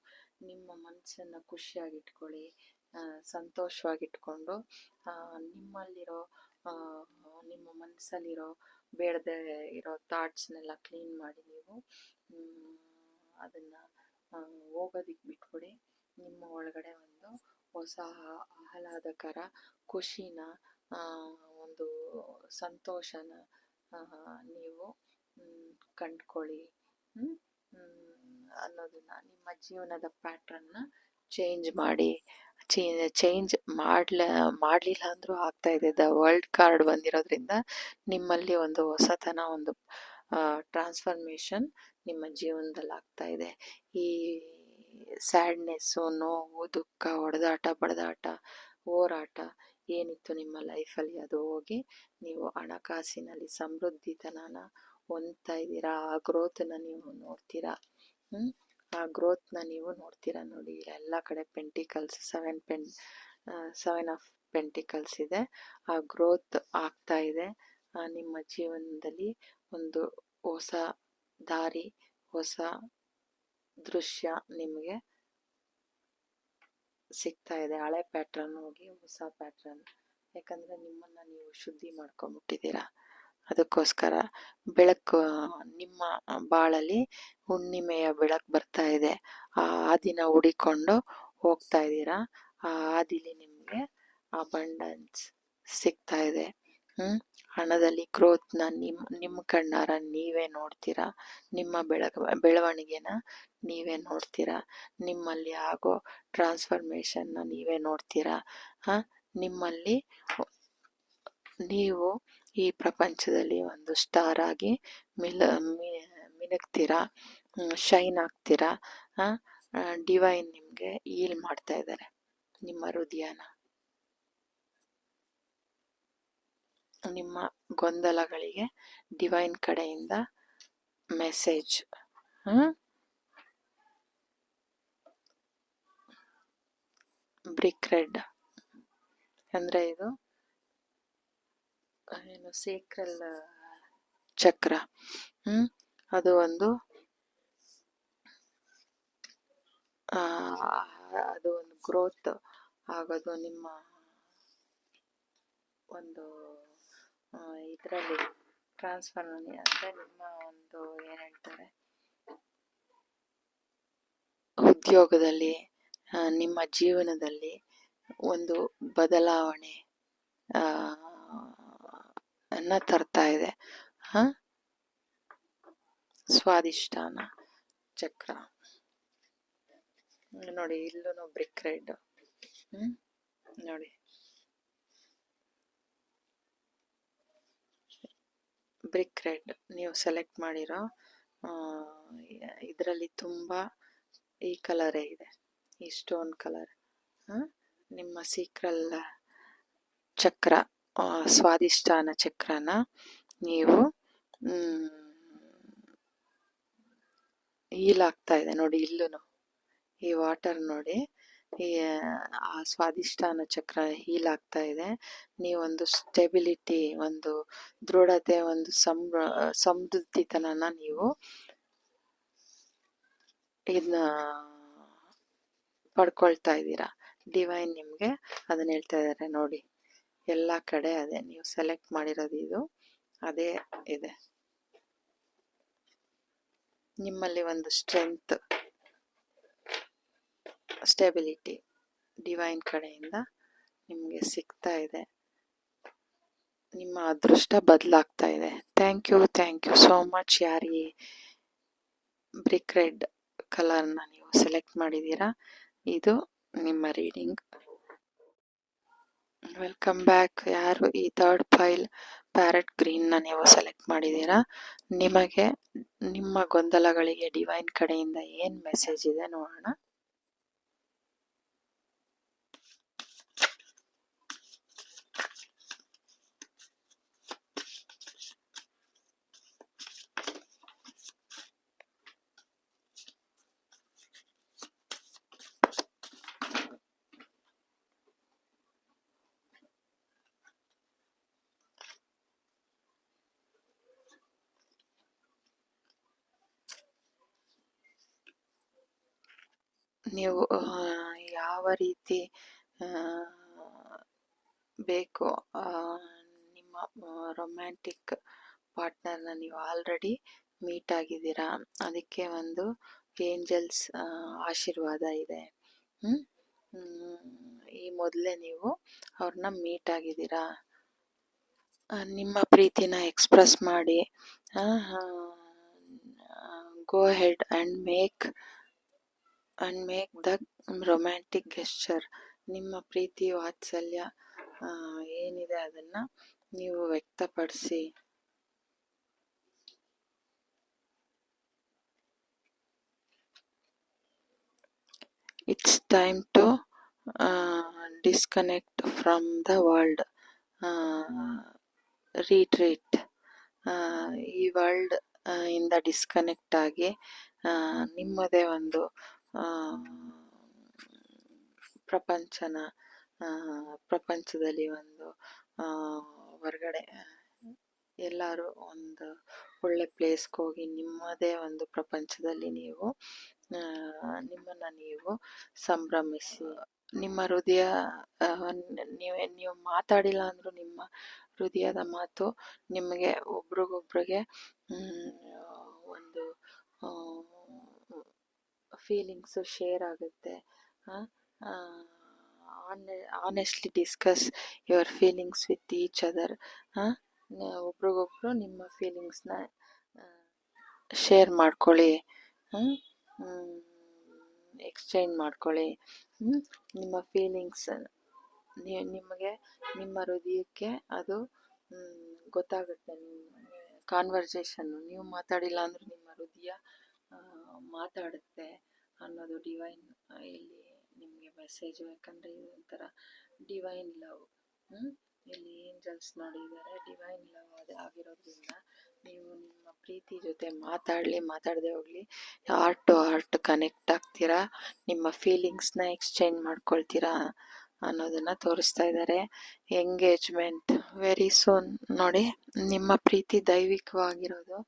ನಿಮ್ಮ ಮನಸ್ಸನ್ನು ಖುಷಿಯಾಗಿಟ್ಕೊಳ್ಳಿ, ಸಂತೋಷವಾಗಿಟ್ಕೊಂಡು ನಿಮ್ಮಲ್ಲಿರೋ ನಿಮ್ಮ ಮನಸ್ಸಲ್ಲಿರೋ ಬೇಡದೆ ಇರೋ ಥಾಟ್ಸ್ನೆಲ್ಲ ಕ್ಲೀನ್ ಮಾಡಿ ನೀವು ಅದನ್ನು ಹೋಗೋದಿಕ್ಕೆ ಬಿಟ್ಬಿಡಿ. ನಿಮ್ಮ ಒಳಗಡೆ ಒಂದು ಹೊಸ ಆಹ್ಲಾದಕರ ಖುಷಿನ, ಒಂದು ಸಂತೋಷನ ನೀವು ಕಂಡ್ಕೊಳ್ಳಿ ಅನ್ನೋದನ್ನ. ನಿಮ್ಮ ಜೀವನದ ಪ್ಯಾಟ್ರನ್ನ ಚೇಂಜ್ ಮಾಡಿ. ಚೇಂಜ್ ಮಾಡಲಿಲ್ಲ ಅಂದರೂ ಆಗ್ತಾ ಇದೆ. ದ ವರ್ಲ್ಡ್ ಕಾರ್ಡ್ ಬಂದಿರೋದ್ರಿಂದ ನಿಮ್ಮಲ್ಲಿ ಒಂದು ಹೊಸತನ, ಒಂದು ಟ್ರಾನ್ಸ್ಫಾರ್ಮೇಷನ್ ನಿಮ್ಮ ಜೀವನದಲ್ಲಿ ಆಗ್ತಾ ಇದೆ. ಈ ಸ್ಯಾಡ್ನೆಸ್ಸು, ನೋವು, ದುಃಖ, ಹೊಡೆದಾಟ, ಬಡದಾಟ, ಹೋರಾಟ ಏನಿತ್ತು ನಿಮ್ಮ ಲೈಫಲ್ಲಿ ಅದು ಹೋಗಿ ನೀವು ಹಣಕಾಸಿನಲ್ಲಿ ಸಮೃದ್ಧಿತನನ ಹೊಂದ್ತಾ ಇದ್ದೀರಾ. ಆ ಗ್ರೋತನ್ನ ನೀವು ನೋಡ್ತೀರಾ. ಆ ಗ್ರೋತ್ನ ನೀವು ನೋಡ್ತೀರಾ. ನೋಡಿ, ಎಲ್ಲ ಕಡೆ ಪೆಂಟಿಕಲ್ಸ್, 7 ಆಫ್ ಪೆಂಟಿಕಲ್ಸ್ ಇದೆ. ಆ ಗ್ರೋತ್ ಆಗ್ತಾ ಇದೆ. ನಿಮ್ಮ ಜೀವನದಲ್ಲಿ ಒಂದು ಹೊಸ ದಾರಿ, ಹೊಸ ದೃಶ್ಯ ನಿಮಗೆ ಸಿಗ್ತಾ ಇದೆ. ಹಳೆ ಪ್ಯಾಟ್ರನ್ ಹೋಗಿ ಹೊಸ ಪ್ಯಾಟ್ರನ್. ಯಾಕಂದ್ರೆ ನಿಮ್ಮನ್ನ ನೀವು ಶುದ್ಧಿ ಮಾಡ್ಕೊಂಡ್ಬಿಟ್ಟಿದ್ದೀರಾ. ಅದಕ್ಕೋಸ್ಕರ ಬೆಳಕು ನಿಮ್ಮ ಬಾಳಲ್ಲಿ ಹುಣ್ಣಿಮೆಯ ಬೆಳಕು ಬರ್ತಾ ಇದೆ. ಆ ಹಾದಿನ ಹುಡಿಕೊಂಡು ಹೋಗ್ತಾ ಇದ್ದೀರಾ. ಆ ಹಾದಿಲಿ ನಿಮಗೆ ಅಬಂಡೆನ್ಸ್ ಸಿಗ್ತಾ ಇದೆ. ಹಣದಲ್ಲಿ ಗ್ರೋತ್ನ ನಿಮ್ಮ ಕಣ್ಣಾರ ನೀವೇ ನೋಡ್ತೀರಾ. ನಿಮ್ಮ ಬೆಳವಣಿಗೆನ ನೀವೇ ನೋಡ್ತೀರಾ. ನಿಮ್ಮಲ್ಲಿ ಆಗೋ ಟ್ರಾನ್ಸ್ಫಾರ್ಮೇಷನ್ನ ನೀವೇ ನೋಡ್ತೀರಾ. ನಿಮ್ಮಲ್ಲಿ ನೀವು ಈ ಪ್ರಪಂಚದಲ್ಲಿ ಒಂದು ಸ್ಟಾರ್ ಆಗಿ ಮಿನುಗ್ತೀರಾ, ಶೈನ್ ಆಗ್ತೀರಾ. ಡಿವೈನ್ ನಿಮಗೆ ಹೀಲ್ ಮಾಡ್ತಾ ಇದ್ದಾರೆ ನಿಮ್ಮ ಹೃದಯನ. ನಿಮ್ಮ ಗೊಂದಲಗಳಿಗೆ ಡಿವೈನ್ ಕಡೆಯಿಂದ ಮೆಸೇಜ್. ಬ್ರಿಕ್ ರೆಡ್ ಅಂದರೆ ಇದು ಏನು ಸೇಕ್ರಲ್ ಚಕ್ರ. ಅದು ಒಂದು ಗ್ರೋತ್ ಆಗೋದು ನಿಮ್ಮ ಒಂದು ಇದರಲ್ಲಿ ಟ್ರಾನ್ಸ್ಫರ್ ಅಂದರೆ ನಿಮ್ಮ ಒಂದು ಏನು ಹೇಳ್ತಾರೆ, ಉದ್ಯೋಗದಲ್ಲಿ, ನಿಮ್ಮ ಜೀವನದಲ್ಲಿ ಒಂದು ಬದಲಾವಣೆ ಅನ್ನ ತರ್ತಾ ಇದೆ. ಸ್ವಾದಿಷ್ಟಾನ ಚಕ್ರ ನೋಡಿ, ಇಲ್ಲೂ ಬ್ರಿಕ್ ರೆಡ್ ನೋಡಿ. ಬ್ರಿಕ್ ರೆಡ್ ನೀವು ಸೆಲೆಕ್ಟ್ ಮಾಡಿರೋ ಇದರಲ್ಲಿ ತುಂಬ ಈ ಕಲರೇ ಇದೆ, ಈ ಸ್ಟೋನ್ ಕಲರ್. ನಿಮ್ಮ ಸೀಕ್ರಲ್ ಚಕ್ರ, ಸ್ವಾದಿಷ್ಟಾನ ಚಕ್ರನ ನೀವು ಹೀಲ್ ಆಗ್ತಾ ಇದೆ ನೋಡಿ. ಇಲ್ಲೂ ಈ ವಾಟರ್ ನೋಡಿ, ಆ ಸ್ವಾದಿಷ್ಟಾನ ಚಕ್ರ ಹೀಲ್ ಆಗ್ತಾ ಇದೆ. ನೀವೊಂದು ಸ್ಟೆಬಿಲಿಟಿ, ಒಂದು ದೃಢತೆ, ಒಂದು ಸಮೃದ್ಧಿತನನ ನೀವು ಇದನ್ನ ಪಡ್ಕೊಳ್ತಾ ಇದ್ದೀರಾ. ಡಿವೈನ್ ನಿಮಗೆ ಅದನ್ನ ಹೇಳ್ತಾ ಇದ್ದಾರೆ ನೋಡಿ. ಎಲ್ಲ ಕಡೆ ಅದೇ ನೀವು ಸೆಲೆಕ್ಟ್ ಮಾಡಿರೋದು, ಇದು ಅದೇ ಇದೆ. ನಿಮ್ಮಲ್ಲಿ ಒಂದು ಸ್ಟ್ರೆಂತ್, ಸ್ಟೆಬಿಲಿಟಿ ಡಿವೈನ್ ಕಡೆಯಿಂದ ನಿಮಗೆ ಸಿಗ್ತಾ ಇದೆ. ನಿಮ್ಮ ಅದೃಷ್ಟ ಬದಲಾಗ್ತಾ ಇದೆ. Thank you so much. ಯಾರು ಈ ಬ್ರಿಕ್ ರೆಡ್ ಕಲರ್ನ ನೀವು ಸೆಲೆಕ್ಟ್ ಮಾಡಿದ್ದೀರಾ, ಇದು ನಿಮ್ಮ ರೀಡಿಂಗ್. Welcome back. ಯಾರು ಈ ಥರ್ಡ್ ಫೈಲ್ ಪ್ಯಾರೆಟ್ ಗ್ರೀನ್ನ ನೀವು ಸೆಲೆಕ್ಟ್ ಮಾಡಿದ್ದೀರಾ, ನಿಮಗೆ ನಿಮ್ಮ ಗೊಂದಲಗಳಿಗೆ ಡಿವೈನ್ ಕಡೆಯಿಂದ ಏನು ಮೆಸೇಜ್ ಇದೆ ನೋಡೋಣ. ನೀವು ಯಾವ ರೀತಿ ಬೇಕು ನಿಮ್ಮ ರೊಮ್ಯಾಂಟಿಕ್ ಪಾರ್ಟ್ನರ್ನ ನೀವು ಆಲ್ರೆಡಿ ಮೀಟ್ ಆಗಿದ್ದೀರಾ, ಅದಕ್ಕೆ ಒಂದು ಏಂಜಲ್ಸ್ ಆಶೀರ್ವಾದ ಇದೆ. ಈ ಮೊದಲೇ ನೀವು ಅವ್ರನ್ನ ಮೀಟ್ ಆಗಿದ್ದೀರಾ. ನಿಮ್ಮ ಪ್ರೀತಿನ ಎಕ್ಸ್ಪ್ರೆಸ್ ಮಾಡಿ. Go ahead and make the romantic gesture. ನಿಮ್ಮ ಪ್ರೀತಿ ವಾತ್ಸಲ್ಯ ಏನಿದೆ ಅದನ್ನು ನೀವು ವ್ಯಕ್ತಪಡಿಸಿ. It's time to disconnect from the world. Retreat. ಈ ವರ್ಲ್ಡ್ ಇಂದ ಡಿಸ್ಕನೆಕ್ಟ್ ಆಗಿ ನಿಮ್ಮದೇ ಒಂದು ಪ್ರಪಂಚದಲ್ಲಿ ಒಂದು ಹೊರಗಡೆ ಎಲ್ಲರೂ ಒಂದು ಒಳ್ಳೆ ಪ್ಲೇಸ್ಗೆ ಹೋಗಿ ನಿಮ್ಮದೇ ಒಂದು ಪ್ರಪಂಚದಲ್ಲಿ ನೀವು ನಿಮ್ಮನ್ನು ನೀವು ಸಂಭ್ರಮಿಸಿ. ನಿಮ್ಮ ಹೃದಯ ನೀವು ಮಾತಾಡಿಲ್ಲ ಅಂದರೂ ನಿಮ್ಮ ಹೃದಯದ ಮಾತು ನಿಮಗೆ ಒಬ್ರಿಗೊಬ್ರಿಗೆ ಒಂದು ಫೀಲಿಂಗ್ಸು ಶೇರ್ ಆಗುತ್ತೆ. Honestly discuss your feelings with each other. ಒಬ್ರಿಗೊಬ್ರು ನಿಮ್ಮ ಫೀಲಿಂಗ್ಸ್ನ ಶೇರ್ ಮಾಡ್ಕೊಳ್ಳಿ, ಎಕ್ಸ್ಚೇಂಜ್ ಮಾಡ್ಕೊಳ್ಳಿ. ನಿಮ್ಮ ಫೀಲಿಂಗ್ಸ್ ನಿಮಗೆ ನಿಮ್ಮ ಹೃದಯಕ್ಕೆ ಅದು ಗೊತ್ತಾಗುತ್ತೆ. ಕಾನ್ವರ್ಸೇಷನ್ನು ನೀವು ಮಾತಾಡಿಲ್ಲ ಅಂದರೂ ನಿಮ್ಮ ಹೃದಯ ಮಾತಾಡುತ್ತೆ ಅನ್ನೋದು ಡಿವೈನ್ ಇಲ್ಲಿ ನಿಮಗೆ ಮೆಸೇಜು. ಯಾಕಂದರೆ ಇದು ಒಂಥರ ಡಿವೈನ್ ಲವ್. ಇಲ್ಲಿ ಏಂಜಲ್ಸ್ ನೋಡಿದ್ದಾರೆ, ಡಿವೈನ್ ಲವ್ ಅದು ಆಗಿರೋದ್ರಿಂದ ನೀವು ನಿಮ್ಮ ಪ್ರೀತಿ ಜೊತೆ ಮಾತಾಡದೆ ಹೋಗಲಿ, ಹಾರ್ಟ್ ಟು ಹಾರ್ಟ್ ಕನೆಕ್ಟ್ ಆಗ್ತೀರಾ, ನಿಮ್ಮ ಫೀಲಿಂಗ್ಸ್ನ ಎಕ್ಸ್ಚೇಂಜ್ ಮಾಡ್ಕೊಳ್ತೀರಾ ಅನ್ನೋದನ್ನು ತೋರಿಸ್ತಾ ಇದ್ದಾರೆ. Engagement very soon. ನೋಡಿ, ನಿಮ್ಮ ಪ್ರೀತಿ ದೈವಿಕವಾಗಿರೋದು.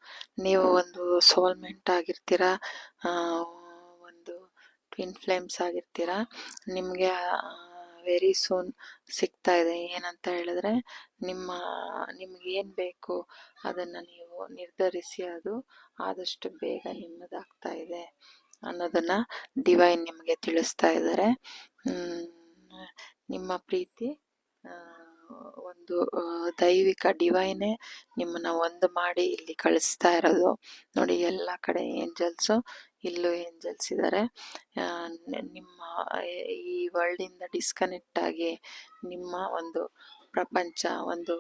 ನೀವು ಒಂದು ಸೋಲ್ಮೆಂಟ್ ಆಗಿರ್ತೀರಾ, ಒಂದು ಟ್ವಿನ್ ಫ್ಲೇಮ್ಸ್ ಆಗಿರ್ತೀರಾ. ನಿಮಗೆ ವೆರಿ ಸೂನ್ ಸಿಗ್ತಾ ಇದೆ. ಏನಂತ ಹೇಳಿದ್ರೆ, ನಿಮ್ಗೆ ಏನು ಬೇಕು ಅದನ್ನು ನೀವು ನಿರ್ಧರಿಸಿ ಅದು ಆದಷ್ಟು ಬೇಗ ನಿಮ್ಮದಾಗ್ತಾ ಇದೆ ಅನ್ನೋದನ್ನು ಡಿವೈನ್ ನಿಮಗೆ ತಿಳಿಸ್ತಾ ಇದ್ದಾರೆ. ನಿಮ್ಮ ಪ್ರೀತಿ ಒಂದು ದೈವಿಕ ಡಿವೈನೇ ನಿಮ್ಮನ್ನ ಒಂದು ಮಾಡಿ ಇಲ್ಲಿ ಕಳಿಸ್ತಾ ಇರೋದು. ನೋಡಿ, ಎಲ್ಲ ಕಡೆ ಏಂಜಲ್ಸು, ಇಲ್ಲೂ ಏಂಜಲ್ಸ್ ಇದ್ದಾರೆ. ನಿಮ್ಮ ಈ ವರ್ಲ್ಡಿಂದ ಡಿಸ್ಕನೆಕ್ಟ್ ಆಗಿ ನಿಮ್ಮ ಒಂದು ಪ್ರಪಂಚ ಒಂದು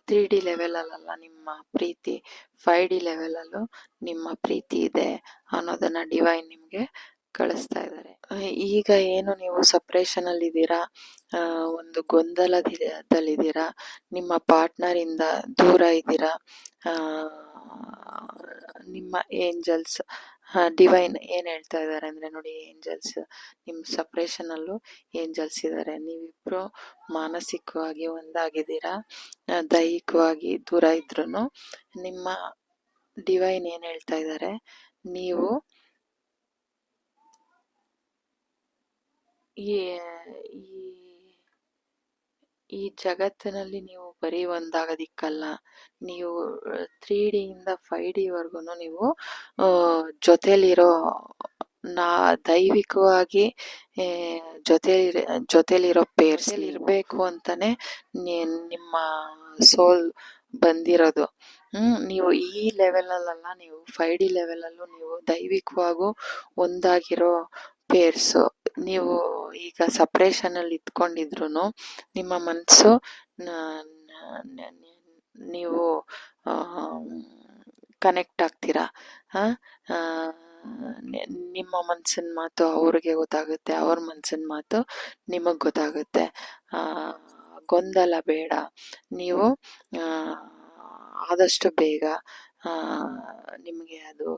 3D ಲೆವೆಲಲ್ಲ ನಿಮ್ಮ ಪ್ರೀತಿ, 5D ಲೆವೆಲಲ್ಲೂ ನಿಮ್ಮ ಪ್ರೀತಿ ಇದೆ ಅನ್ನೋದನ್ನು ಡಿವೈನ್ ನಿಮಗೆ ಕಳಿಸ್ತಾ ಇದ್ದಾರೆ. ಈಗ ಏನು ನೀವು ಸಪ್ರೇಷನಲ್ಲಿದ್ದೀರಾ, ಒಂದು ಗೊಂದಲದಲ್ಲಿದ್ದೀರಾ, ನಿಮ್ಮ ಪಾರ್ಟ್ನರಿಂದ ದೂರ ಇದ್ದೀರಾ, ನಿಮ್ಮ ಏಂಜಲ್ಸ್ ಡಿವೈನ್ ಏನು ಹೇಳ್ತಾ ಇದ್ದಾರೆ ಅಂದರೆ, ನೋಡಿ, ಏಂಜಲ್ಸ್ ನಿಮ್ಮ ಸಪ್ರೇಷನಲ್ಲೂ ಏಂಜಲ್ಸ್ ಇದ್ದಾರೆ. ನೀವಿಬ್ಬರು ಮಾನಸಿಕವಾಗಿ ಒಂದಾಗಿದ್ದೀರಾ, ದೈಹಿಕವಾಗಿ ದೂರ ಇದ್ರೂ ನಿಮ್ಮ ಡಿವೈನ್ ಏನು ಹೇಳ್ತಾ ಇದ್ದಾರೆ, ನೀವು ಈ ಜಗತ್ತಿನಲ್ಲಿ ನೀವು ಬರೀ ಒಂದಾಗೋದಿಕ್ಕಲ್ಲ, ನೀವು 3D ಇಂದ 5D ವರ್ಗು ನೀವು ಜೊತೆಲಿರೋ ನಾ ದೈವಿಕವಾಗಿ ಜೊತೆ ಜೊತೆಲಿರೋ ಪೇರ್ಸ್ ಇರಬೇಕು ಅಂತಾನೆ ನಿಮ್ಮ ಸೋಲ್ ಬಂದಿರೋದು. ನೀವು ಈ ಲೆವೆಲಲ್ಲ, ನೀವು 5D ಲೆವೆಲಲ್ಲೂ ನೀವು ದೈವಿಕವಾಗೂ ಒಂದಾಗಿರೋ ಪೇರ್ಸು. ನೀವು ಈಗ ಸಪ್ರೇಷನಲ್ಲಿ ಇದ್ಕೊಂಡಿದ್ರು ನಿಮ್ಮ ಮನಸ್ಸು ನೀವು ಕನೆಕ್ಟ್ ಆಗ್ತೀರಾ. ನಿಮ್ಮ ಮನ್ಸಿನ ಮಾತು ಅವ್ರಿಗೆ ಗೊತ್ತಾಗುತ್ತೆ, ಅವ್ರ ಮನ್ಸಿನ ಮಾತು ನಿಮಗೆ ಗೊತ್ತಾಗುತ್ತೆ. ಗೊಂದಲ ಬೇಡ. ನೀವು ಆದಷ್ಟು ಬೇಗ ನಿಮಗೆ ಅದು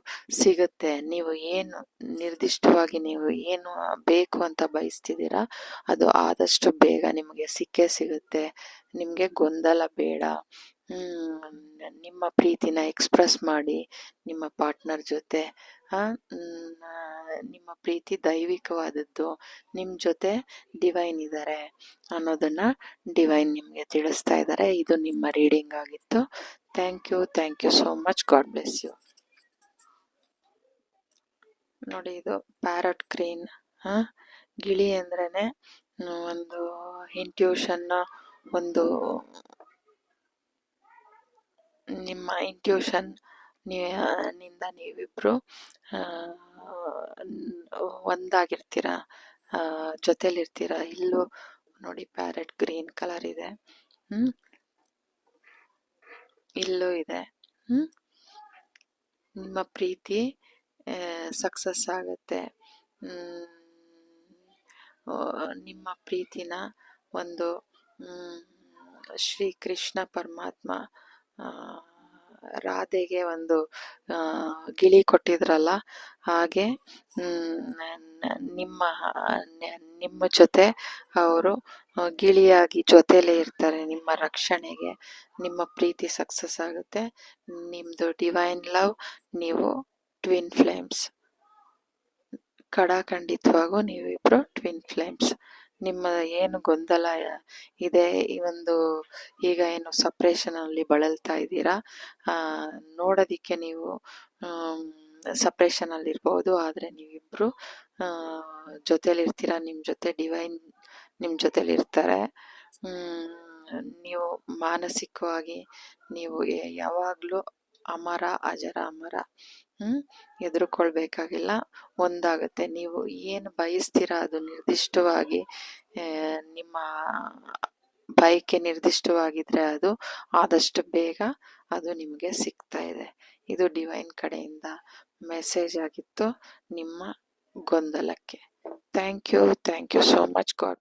ಸಿಗುತ್ತೆ. ನೀವು ಏನು ನಿರ್ದಿಷ್ಟವಾಗಿ ನೀವು ಏನು ಬೇಕು ಅಂತ ಬಯಸ್ತಿದ್ದೀರಾ ಅದು ಆದಷ್ಟು ಬೇಗ ನಿಮಗೆ ಸಿಕ್ಕೇ ಸಿಗುತ್ತೆ. ನಿಮಗೆ ಗೊಂದಲ ಬೇಡ. ನಿಮ್ಮ ಪ್ರೀತಿನ ಎಕ್ಸ್ಪ್ರೆಸ್ ಮಾಡಿ ನಿಮ್ಮ ಪಾರ್ಟ್ನರ್ ಜೊತೆ. ನಿಮ್ಮ ಪ್ರೀತಿ ದೈವಿಕವಾದದ್ದು, ನಿಮ್ಮ ಜೊತೆ ಡಿವೈನ್ ಇದ್ದಾರೆ ಅನ್ನೋದನ್ನ ಡಿವೈನ್ ನಿಮಗೆ ತಿಳಿಸ್ತಾ ಇದ್ದಾರೆ. ಇದು ನಿಮ್ಮ ರೀಡಿಂಗ್ ಆಗಿತ್ತು. Thank you so much. God bless you. ನೋಡಿ, ಇದು ಪ್ಯಾರಟ್ ಕ್ರೀನ್. ಗಿಳಿ ಅಂದ್ರೇನೆ ಒಂದು ಇಂಟ್ಯೂಷನ್, ಒಂದು ನಿಮ್ಮ ಇಂಟ್ಯೂಷನ್ ನಿಂದ ನೀವಿಬ್ರು ಒಂದಾಗಿರ್ತೀರ, ಜೊತೆಲಿರ್ತೀರ. ಇಲ್ಲೂ ನೋಡಿ ಪ್ಯಾರೆಟ್ ಗ್ರೀನ್ ಕಲರ್ ಇದೆ, ಇಲ್ಲೂ ಇದೆ. ನಿಮ್ಮ ಪ್ರೀತಿ ಸಕ್ಸಸ್ ಆಗುತ್ತೆ. ನಿಮ್ಮ ಪ್ರೀತಿನ ಒಂದು ಶ್ರೀ ಕೃಷ್ಣ ಪರಮಾತ್ಮ ರಾಧೆಗೆ ಒಂದು ಗಿಳಿ ಕೊಟ್ಟಿದ್ರಲ್ಲ, ಹಾಗೆ ನಿಮ್ಮ ಜೊತೆ ಅವರು ಗಿಳಿಯಾಗಿ ಜೊತೆಲೇ ಇರ್ತಾರೆ ನಿಮ್ಮ ರಕ್ಷಣೆಗೆ. ನಿಮ್ಮ ಪ್ರೀತಿ ಸಕ್ಸಸ್ ಆಗುತ್ತೆ. ನಿಮ್ಮದು ಡಿವೈನ್ ಲವ್. ನೀವು ಟ್ವಿನ್ ಫ್ಲೇಮ್ಸ್. ಖಂಡಿತವಾಗೂ ನೀವಿಬ್ರು ಟ್ವಿನ್ ಫ್ಲೇಮ್ಸ್. ನಿಮ್ಮ ಏನು ಗೊಂದಲ ಇದೆ, ಈ ಒಂದು ಈಗ ಏನು ಸಪ್ರೇಷನಲ್ಲಿ ಬಳಲ್ತಾ ಇದ್ದೀರಾ, ನೋಡೋದಿಕ್ಕೆ ನೀವು ಸಪ್ರೇಷನಲ್ಲಿ ಇರ್ಬೋದು, ಆದರೆ ನೀವಿಬ್ರು ಜೊತೆಲಿರ್ತೀರ. ನಿಮ್ಮ ಜೊತೆ ಡಿವೈನ್ ನಿಮ್ಮ ಜೊತೆಲಿರ್ತಾರೆ. ನೀವು ಮಾನಸಿಕವಾಗಿ ನೀವು ಯಾವಾಗಲೂ ಅಮರ, ಅಜರ ಅಮರ. ಹೆದರ್ಕೊಳ್ಬೇಕಾಗಿಲ್ಲ, ಒಂದಾಗುತ್ತೆ. ನೀವು ಏನು ಬಯಸ್ತೀರಾ ಅದು ನಿರ್ದಿಷ್ಟವಾಗಿ, ನಿಮ್ಮ ಬಯಕೆ ನಿರ್ದಿಷ್ಟವಾಗಿದ್ರೆ ಅದು ಆದಷ್ಟು ಬೇಗ ಅದು ನಿಮಗೆ ಸಿಗ್ತಾ ಇದೆ. ಇದು ಡಿವೈನ್ ಕಡೆಯಿಂದ ಮೆಸೇಜ್ ಆಗಿತ್ತು ನಿಮ್ಮ ಗೊಂದಲಕ್ಕೆ. Thank you so much. God.